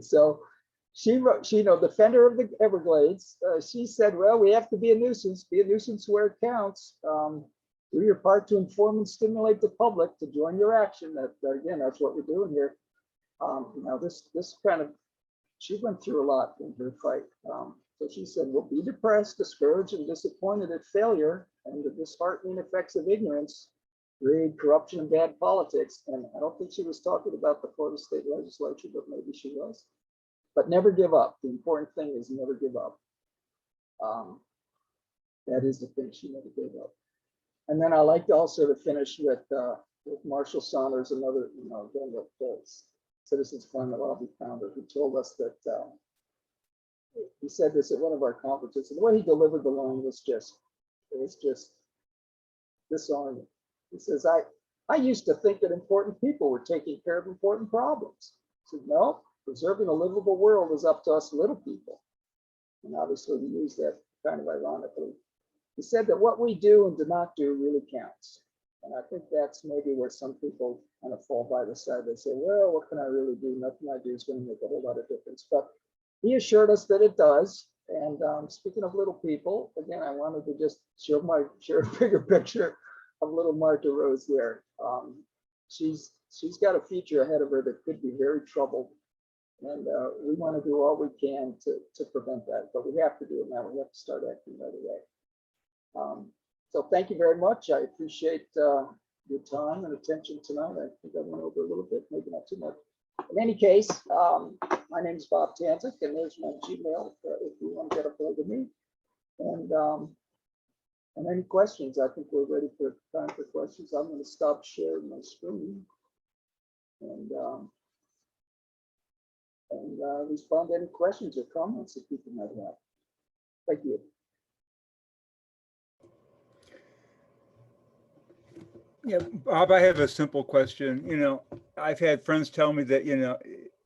So she wrote, defender of the Everglades. She said, well, we have to be a nuisance where it counts. Do your part to inform and stimulate the public to join your action. Again, that's what we're doing here. This kind of, she went through a lot in her fight. So she said, well, be depressed, discouraged, and disappointed at failure and the disheartening effects of ignorance, greed, corruption, and bad politics. And I don't think she was talking about the Florida State Legislature, but maybe she was. But never give up. The important thing is never give up. That is the thing, she never gave up. And then I like also to finish with Marshall Saunders, another, again, the Citizens Climate Lobby founder, who told us that he said this at one of our conferences, and the way he delivered the line was just disarming. He says, I used to think that important people were taking care of important problems. He said, no, preserving a livable world is up to us little people. And obviously he used that kind of ironically. He said that what we do and do not do really counts. And I think that's maybe where some people kind of fall by the side. They say, well, what can I really do? Nothing I do is going to make a whole lot of difference. But he assured us that it does. And speaking of little people, again, I wanted to just share a bigger picture of little Martha Rose there. She's got a future ahead of her that could be very troubled. And we want to do all we can to prevent that. But we have to do it now. We have to start acting right away. So thank you very much. I appreciate your time and attention tonight. I think I went over a little bit, maybe not too much. In any case, my name is Bob Tanzik, and there's my Gmail if you want to get a hold of me. And any questions, I think we're ready for time for questions. I'm going to stop sharing my screen and respond to any questions or comments that people might have. Thank you. Yeah, Bob, I have a simple question. I've had friends tell me that,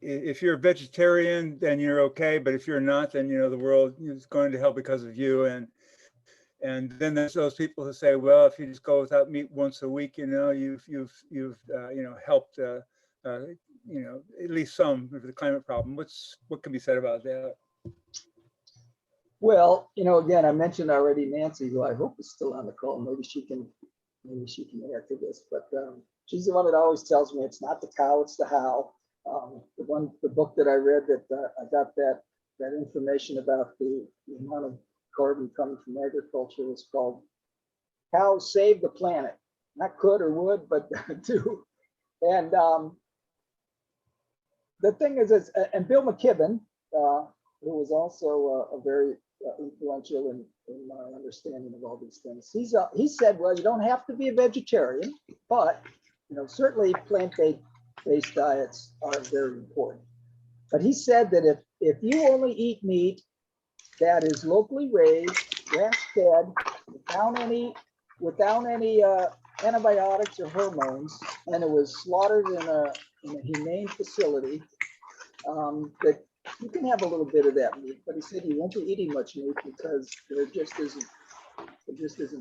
if you're a vegetarian, then you're okay. But if you're not, then, the world is going to hell because of you. And then there's those people who say, well, if you just go without meat once a week, you know, you've helped, you know, at least some of the climate problem. What can be said about that? Well, you know, again, I mentioned already Nancy, who I hope is still on the call. Maybe she can add to this, but she's the one that always tells me it's not the cow, it's the how. The book that I read that I got that information about the amount of carbon coming from agriculture was called "Cows Save the Planet." Not could or would, but do. And the thing is, and Bill McKibben, who was also a very influential in my understanding of all these things. He said, well, you don't have to be a vegetarian, but you know, certainly plant-based diets are very important. But he said that if you only eat meat that is locally raised, grass-fed, without any antibiotics or hormones, and it was slaughtered in a humane facility, that you can have a little bit of that meat, but he said you won't be eating much meat because there just isn't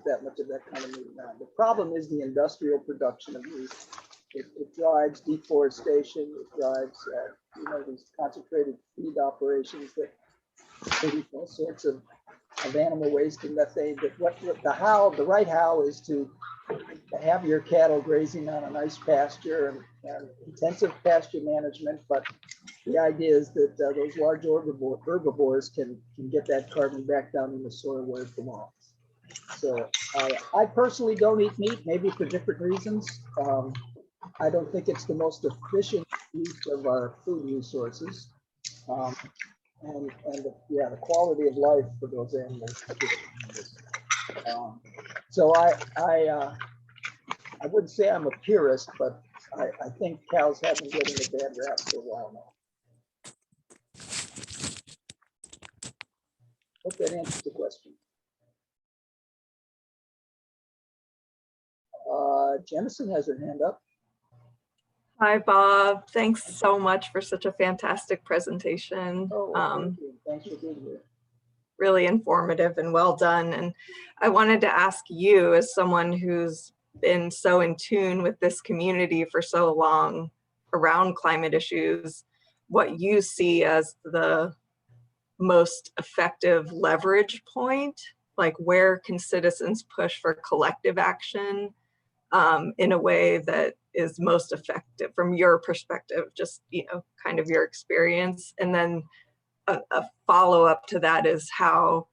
that much of that kind of meat around. The problem is the industrial production of meat. It drives deforestation. It drives you know, these concentrated feed operations that produce all sorts of animal waste and methane. But the right how is to have your cattle grazing on a nice pasture and intensive pasture management, but the idea is that those large herbivores can get that carbon back down in the soil where it belongs. So I personally don't eat meat, maybe for different reasons. I don't think it's the most efficient use of our food resources. And the quality of life for those animals. So I wouldn't say I'm a purist, but I think cows have been getting a bad rap for a while now. Hope that answers the question. Jemison has her hand up. Hi, Bob. Thanks so much for such a fantastic presentation. Oh, thank you. Thanks for being here. Really informative and well done. And I wanted to ask you, as someone who's been so in tune with this community for so long around climate issues, what you see as the most effective leverage point, like where can citizens push for collective action in a way that is most effective from your perspective, just, you know, kind of your experience. And then a follow-up to that is how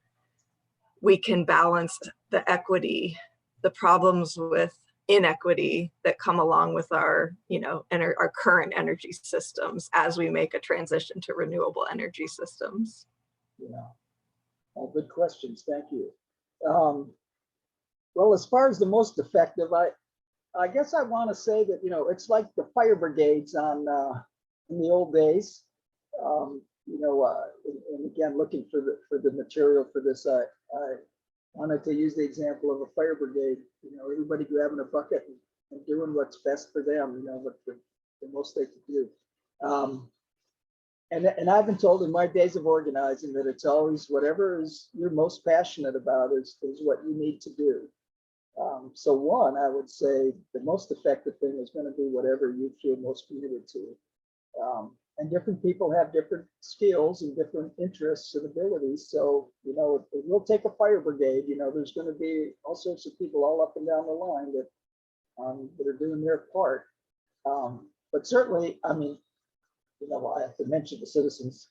we can balance the equity, the problems with inequity that come along with our, you know, our current energy systems as we make a transition to renewable energy systems. Yeah, all good questions. Thank you. Well, as far as the most effective, I guess I want to say that, you know, it's like the fire brigades in the old days. You know, and again, looking for the material for this, I wanted to use the example of a fire brigade. You know, everybody grabbing a bucket and doing what's best for them. You know, what the most they could do. And I've been told in my days of organizing that it's always whatever is you're most passionate about is what you need to do. So one, I would say the most effective thing is going to be whatever you feel most committed to. And different people have different skills and different interests and abilities. So, you know, it will take a fire brigade. You know, there's going to be all sorts of people all up and down the line that are doing their part. But certainly, I mean, you know, I have to mention the Citizens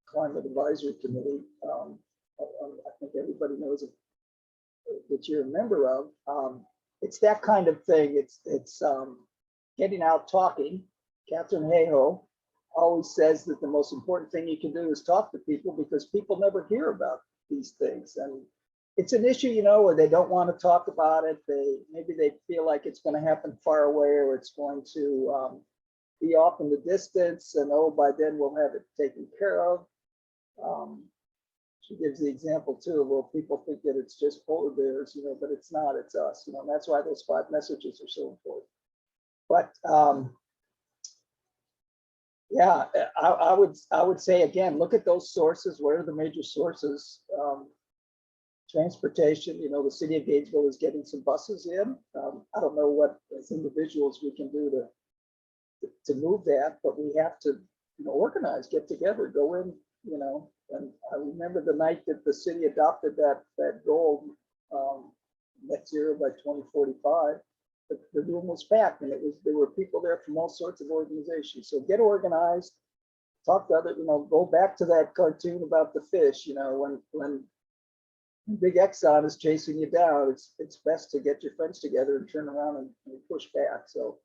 Climate Advisory Committee. I think everybody knows it, that you're a member of. It's that kind of thing. It's getting out talking. Catherine Hayhoe always says that the most important thing you can do is talk to people because people never hear about these things. And it's an issue, you know, where they don't want to talk about it. Maybe they feel like it's going to happen far away or it's going to be off in the distance, and oh, by then we'll have it taken care of. She gives the example too, well, people think that it's just polar bears, you know, but it's not, it's us, you know, and that's why those 5 messages are so important. But yeah, I would say again, look at those sources. What are the major sources? Transportation, you know, the city of Gainesville is getting some buses in. I don't know what as individuals we can do to move that, but we have to, you know, organize, get together, go in, you know. And I remember the night that the city adopted that goal, net zero by 2045. The room was packed, and there were people there from all sorts of organizations. So get organized, talk to other, you know, go back to that cartoon about the fish. You know, when Big Exxon is chasing you down, it's best to get your friends together and turn around and push back. So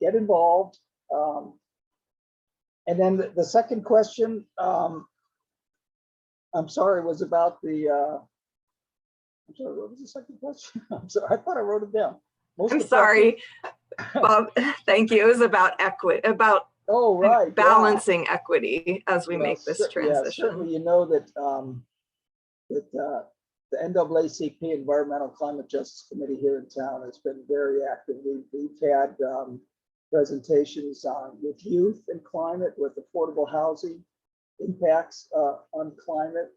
get involved. And then the second question, I'm sorry, was about the. I'm sorry, what was the second question? I'm sorry, I thought I wrote it down. I'm sorry, Bob. Thank you. It was about equity, about oh, right, balancing equity as we make this transition. Yeah, certainly, you know that the NAACP Environmental Climate Justice Committee here in town has been very active. We've had presentations with youth and climate, with affordable housing impacts on climate.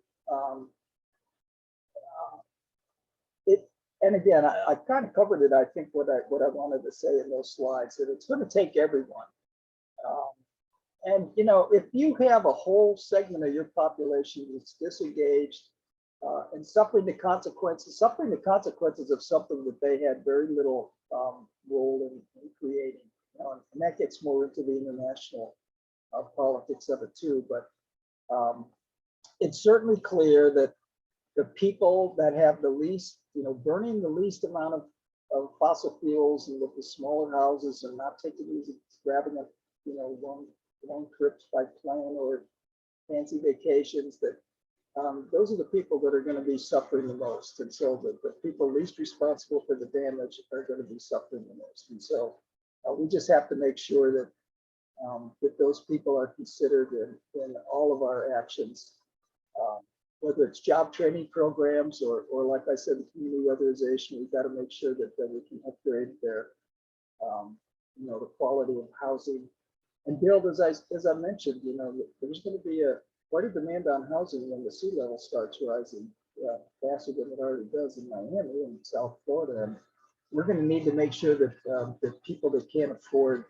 And again, I kind of covered it. I think what I wanted to say in those slides, that it's going to take everyone. And you know, if you have a whole segment of your population that's disengaged and suffering the consequences of something that they had very little role in creating, you know, and that gets more into the international politics of it too. But it's certainly clear that the people that have the least, you know, burning the least amount of fossil fuels and with the smaller houses and not taking these, grabbing a, you know, long trips by plane or fancy vacations, that those are the people that are going to be suffering the most. And so the people least responsible for the damage are going to be suffering the most. And so we just have to make sure that that those people are considered in all of our actions. Whether it's job training programs or like I said, the community weatherization, we've got to make sure that we can upgrade their, you know, the quality of housing and build, as I mentioned, you know, there's going to be quite a demand on housing when the sea level starts rising faster than it already does in Miami and South Florida. And we're going to need to make sure that that people that can't afford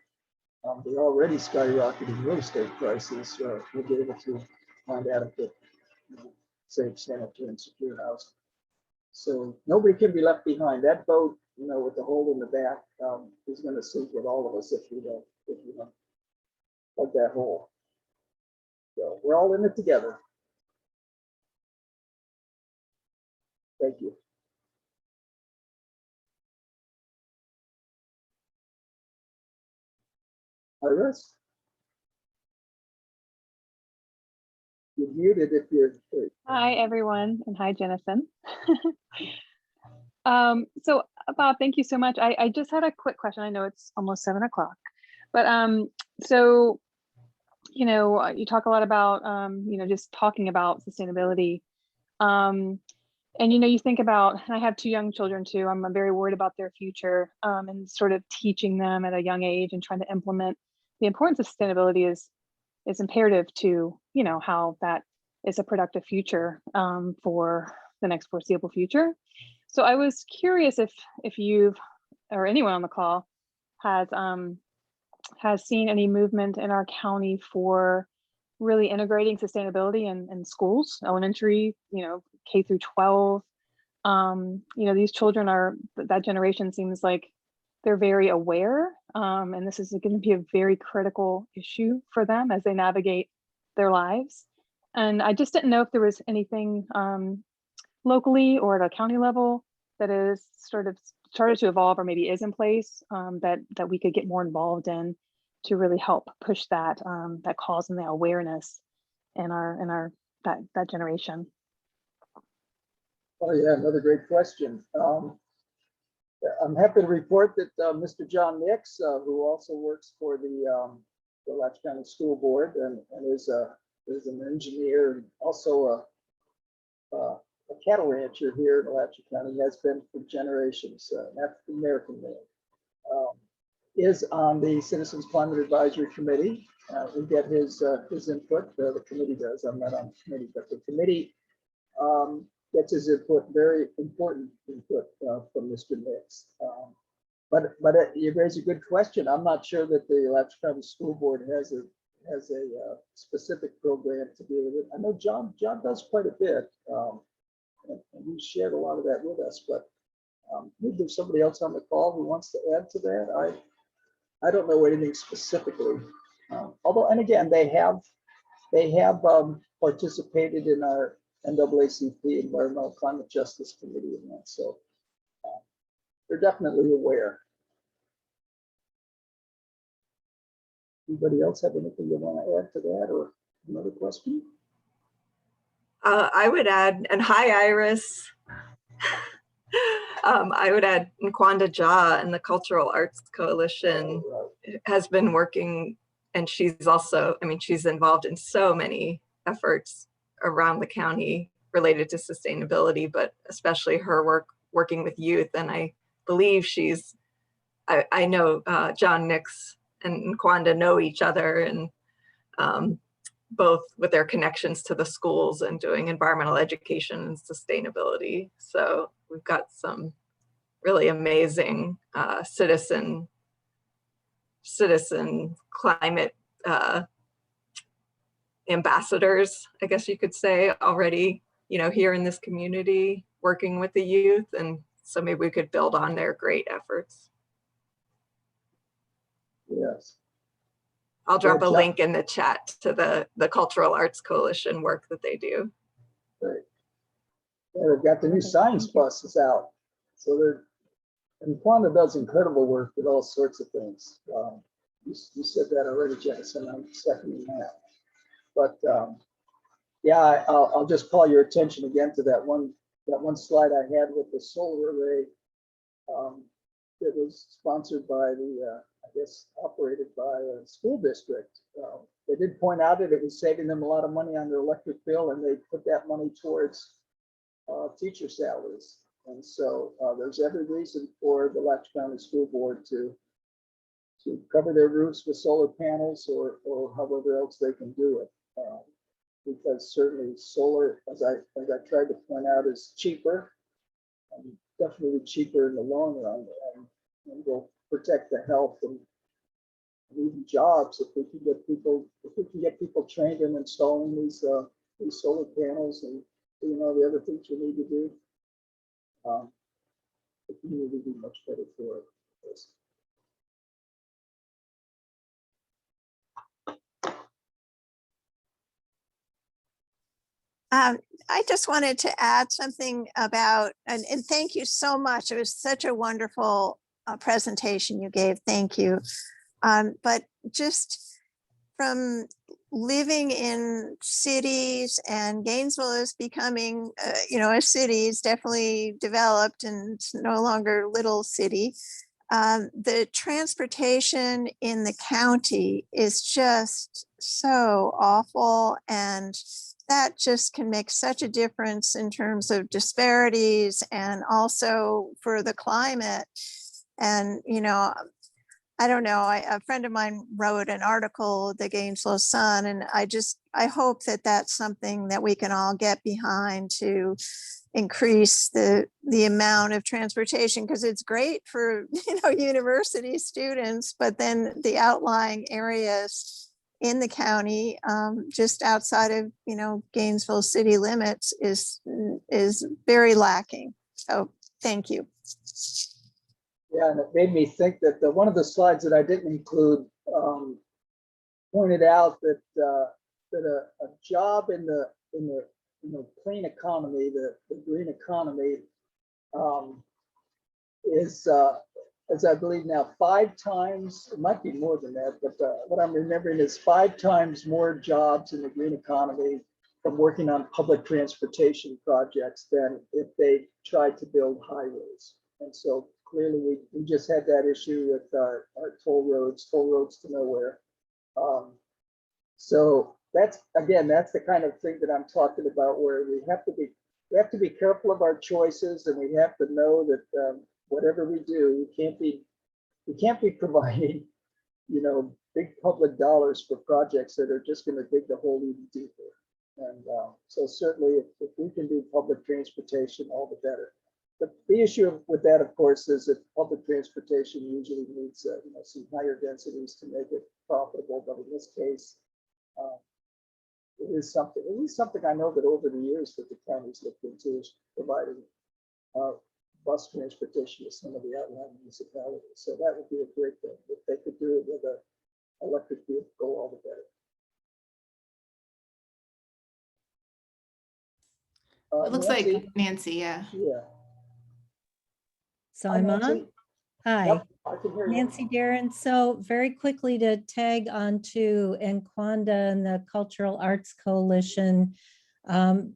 the already skyrocketing real estate prices will be able to find adequate, you know, safe, sanitary, and secure housing. So nobody can be left behind. That boat, you know, with the hole in the back, is going to sink with all of us if we don't plug that hole. So we're all in it together. Thank you. Iris? You're muted if you're. Hi, everyone, and hi, Jenison. So, Bob, thank you so much. I just had a quick question. I know it's almost 7 o'clock, but so, you know, you talk a lot about, you know, just talking about sustainability. And, you know, you think about, and I have 2 young children too. I'm very worried about their future and sort of teaching them at a young age and trying to implement the importance of sustainability is imperative to, you know, how that is a productive future for the next foreseeable future. So I was curious if you've, or anyone on the call has seen any movement in our county for really integrating sustainability in schools, elementary, you know, K through 12. You know, these children that generation seems like they're very aware, and this is going to be a very critical issue for them as they navigate their lives. And I just didn't know if there was anything locally or at a county level that is sort of started to evolve or maybe is in place that we could get more involved in to really help push that cause and the awareness in that generation. Oh yeah, another great question. I'm happy to report that Mr. John Nix, who also works for the Alachua County School Board and is an engineer and also a cattle rancher here in Alachua County, has been for generations, an African American man, is on the Citizens Climate Advisory Committee. We get his input. The committee does. I'm not on the committee, but the committee gets his input, very important input from Mr. Nix. But you raise a good question. I'm not sure that the Alachua County School Board has a specific program to deal with it. I know John does quite a bit, and he shared a lot of that with us. But maybe there's somebody else on the call who wants to add to that. I don't know anything specifically. Although, and again, they have participated in our NAACP Environmental Climate Justice Committee and that, so they're definitely aware. Anybody else have anything you want to add to that, or another question? I would add, and hi, Iris. I would add Nkwanda Ja and the Cultural Arts Coalition has been working, and she's also, I mean, she's involved in so many efforts around the county related to sustainability, but especially her work working with youth. And I believe she's, I know John Nix and Nkwanda know each other, and both with their connections to the schools and doing environmental education and sustainability. So we've got some really amazing citizen climate ambassadors, I guess you could say, already, you know, here in this community working with the youth. And so maybe we could build on their great efforts. Yes. I'll drop a link in the chat to the Cultural Arts Coalition work that they do. Right. Yeah, they've got the new science buses out. So they're, and Nkwanda does incredible work with all sorts of things. You said that already, Jensen. I'm seconding that. But yeah, I'll just call your attention again to that one slide I had with the solar array. It was sponsored by the, I guess, operated by a school district. They did point out that it was saving them a lot of money on their electric bill, and they put that money towards teacher salaries. And so there's every reason for the Alachua County School Board to cover their roofs with solar panels, or however else they can do it. Because certainly solar, as I tried to point out, is cheaper, definitely cheaper in the long run, and will protect the health and even jobs if we can get people trained in installing these solar panels and doing all the other things we need to do. The community will be much better for it. I just wanted to add something about, and thank you so much. It was such a wonderful presentation you gave. Thank you. But just from living in cities, and Gainesville is becoming, a city, is definitely developed and it's no longer little city. The transportation in the county is just so awful, and that just can make such a difference in terms of disparities and also for the climate. And, I don't know, a friend of mine wrote an article, the Gainesville Sun, and I hope that that's something that we can all get behind to increase the amount of transportation, because it's great for, university students, but then the outlying areas in the county, just outside of, Gainesville city limits is very lacking. So thank you. Yeah, and it made me think that one of the slides that I didn't include pointed out that a job in the clean economy, the green economy, is as I believe now 5 times, it might be more than that, but what I'm remembering is 5 times more jobs in the green economy from working on public transportation projects than if they tried to build highways. And so clearly we just had that issue with our toll roads to nowhere. So that's the kind of thing that I'm talking about, where we have to be careful of our choices, and we have to know that whatever we do, we can't be providing, big public dollars for projects that are just going to dig the hole even deeper. And so certainly if we can do public transportation, all the better. The issue with that, of course, is that public transportation usually needs some higher densities to make it profitable. But in this case, it is something I know that over the years that the county's looked into is providing bus transportation to some of the outlying municipalities. So that would be a great thing. If they could do it with an electric vehicle, all the better. It looks Nancy? like Nancy, yeah. Yeah. So Hi, I'm Nancy. on. Hi, Yep, I can hear you. Nancy Darren. So very quickly to tag onto Nkwanda and the Cultural Arts Coalition,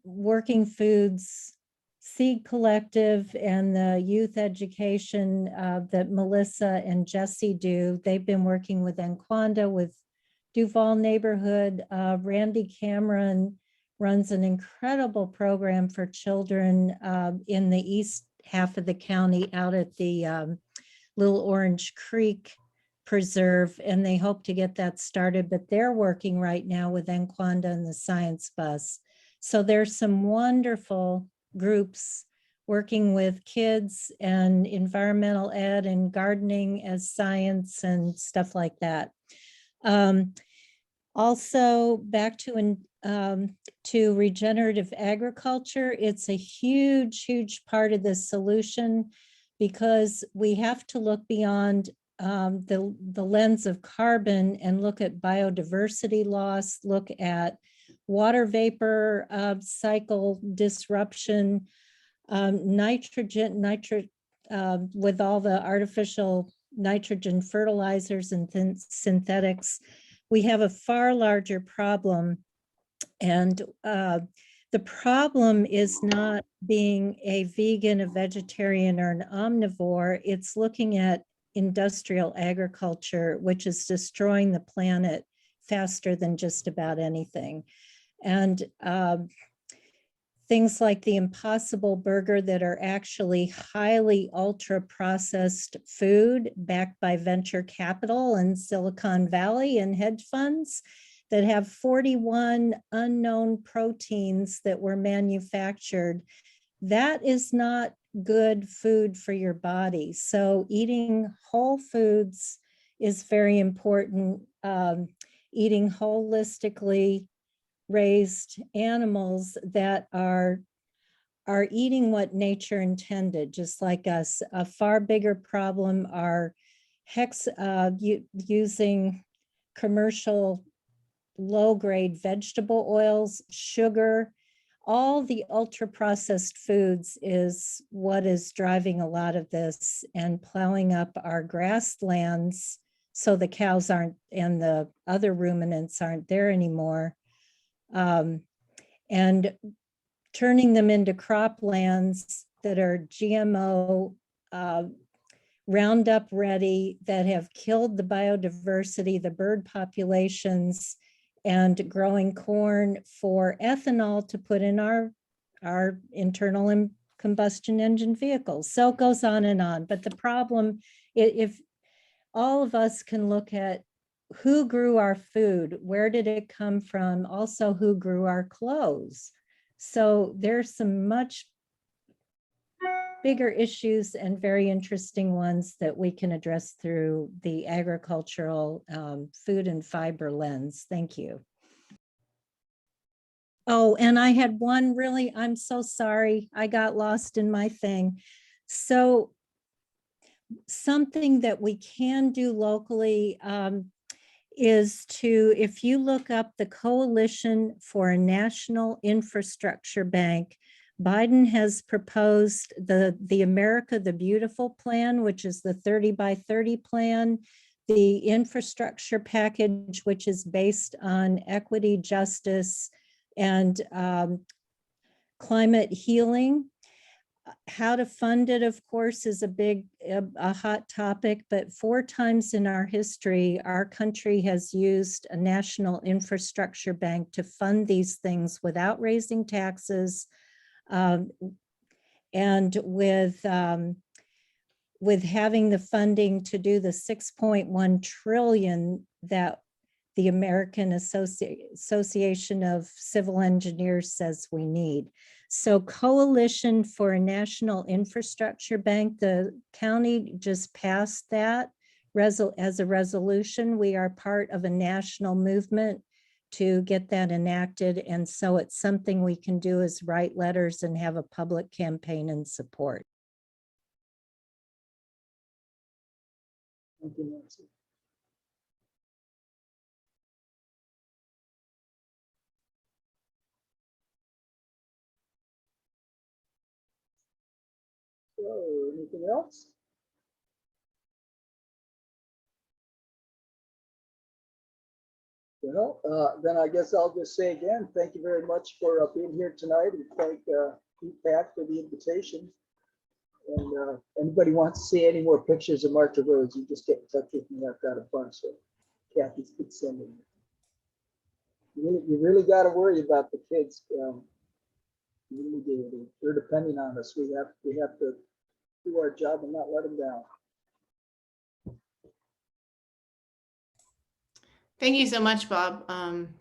Working Foods, Seed Collective, and the youth education that Melissa and Jesse do. They've been working with Nkwanda, with Duval Neighborhood. Randy Cameron runs an incredible program for children in the east half of the county out at the Little Orange Creek Preserve, and they hope to get that started, but they're working right now with Nkwanda and the Science Bus. So there's some wonderful groups working with kids and environmental ed and gardening as science and stuff like that. Also back to regenerative agriculture. It's a huge, huge part of the solution because we have to look beyond the lens of carbon and look at biodiversity loss, look at water vapor cycle disruption, nitrogen, with all the artificial nitrogen fertilizers and synthetics. We have a far larger problem. And the problem is not being a vegan, a vegetarian, or an omnivore. It's looking at industrial agriculture, which is destroying the planet faster than just about anything. And things like the Impossible Burger that are actually highly ultra processed food backed by venture capital and Silicon Valley and hedge funds that have 41 unknown proteins that were manufactured. That is not good food for your body. So eating whole foods is very important. Eating holistically raised animals that are eating what nature intended, just like us. A far bigger problem are using commercial low-grade vegetable oils, sugar. All the ultra-processed foods is what is driving a lot of this and plowing up our grasslands so the cows aren't and the other ruminants aren't there anymore. And turning them into croplands that are GMO, Roundup ready, that have killed the biodiversity, the bird populations, and growing corn for ethanol to put in our internal combustion engine vehicles. So it goes on. But the problem, if all of us can look at who grew our food, where did it come from, also who grew our clothes. So there's some much bigger issues and very interesting ones that we can address through the agricultural food and fiber lens. Thank you. Oh, and I had one really, I'm so sorry, I got lost in my thing. So something that we can do locally is to, if you look up the Coalition for a National Infrastructure Bank, Biden has proposed the America the Beautiful plan, which is the 30 by 30 plan, the infrastructure package, which is based on equity, justice, and climate healing. How to fund it, of course, is a hot topic, but 4 times in our history, our country has used a national infrastructure bank to fund these things without raising taxes, and with having the funding to do the 6.1 trillion that the American Association of Civil Engineers says we need. So Coalition for a National Infrastructure Bank, the county just passed that as a resolution. We are part of a national movement to get that enacted. And so it's something we can do is write letters and have a public campaign and support. Thank you, Nancy. So, anything else? Well, then I guess I'll just say again, thank you very much for being here tonight, and thank EPAC for the invitation. And anybody wants to see any more pictures of March of Roads, you just get in touch with me. I've got a bunch, so Kathy's been sending me. You really got to worry about the kids. You really do. They're depending on us. We have to do our job and not let them down. Thank you so much, Bob.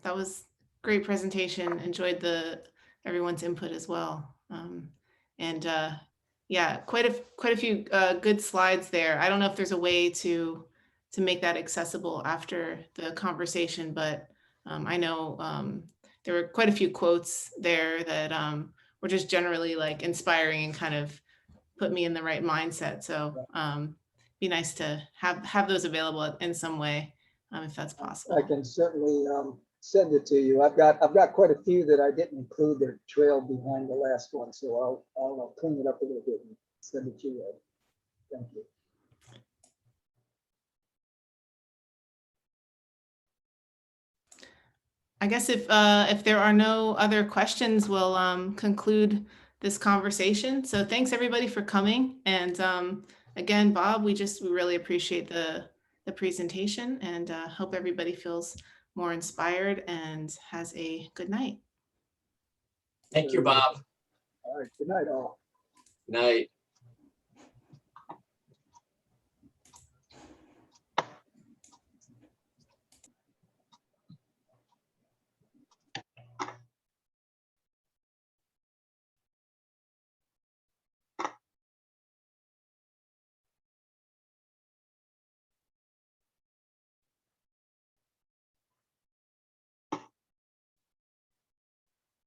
That was great presentation. Enjoyed everyone's input as well. Yeah, quite a few good slides there. I don't know if there's a way to make that accessible after the conversation, but I know there were quite a few quotes there that were just generally like inspiring and kind of put me in the right mindset. So be nice to have those available in some way. If that's possible. I can certainly send it to you. I've got quite a few that I didn't include. Their trail behind the last one, so I'll clean it up a little bit and send it to you. Thank you. I guess if there are no other questions, we'll conclude this conversation. So thanks everybody for coming. And again, Bob, we really appreciate the presentation, and hope everybody feels more inspired and has a good night. Thank you, Bob. All right. Good night, all. Night.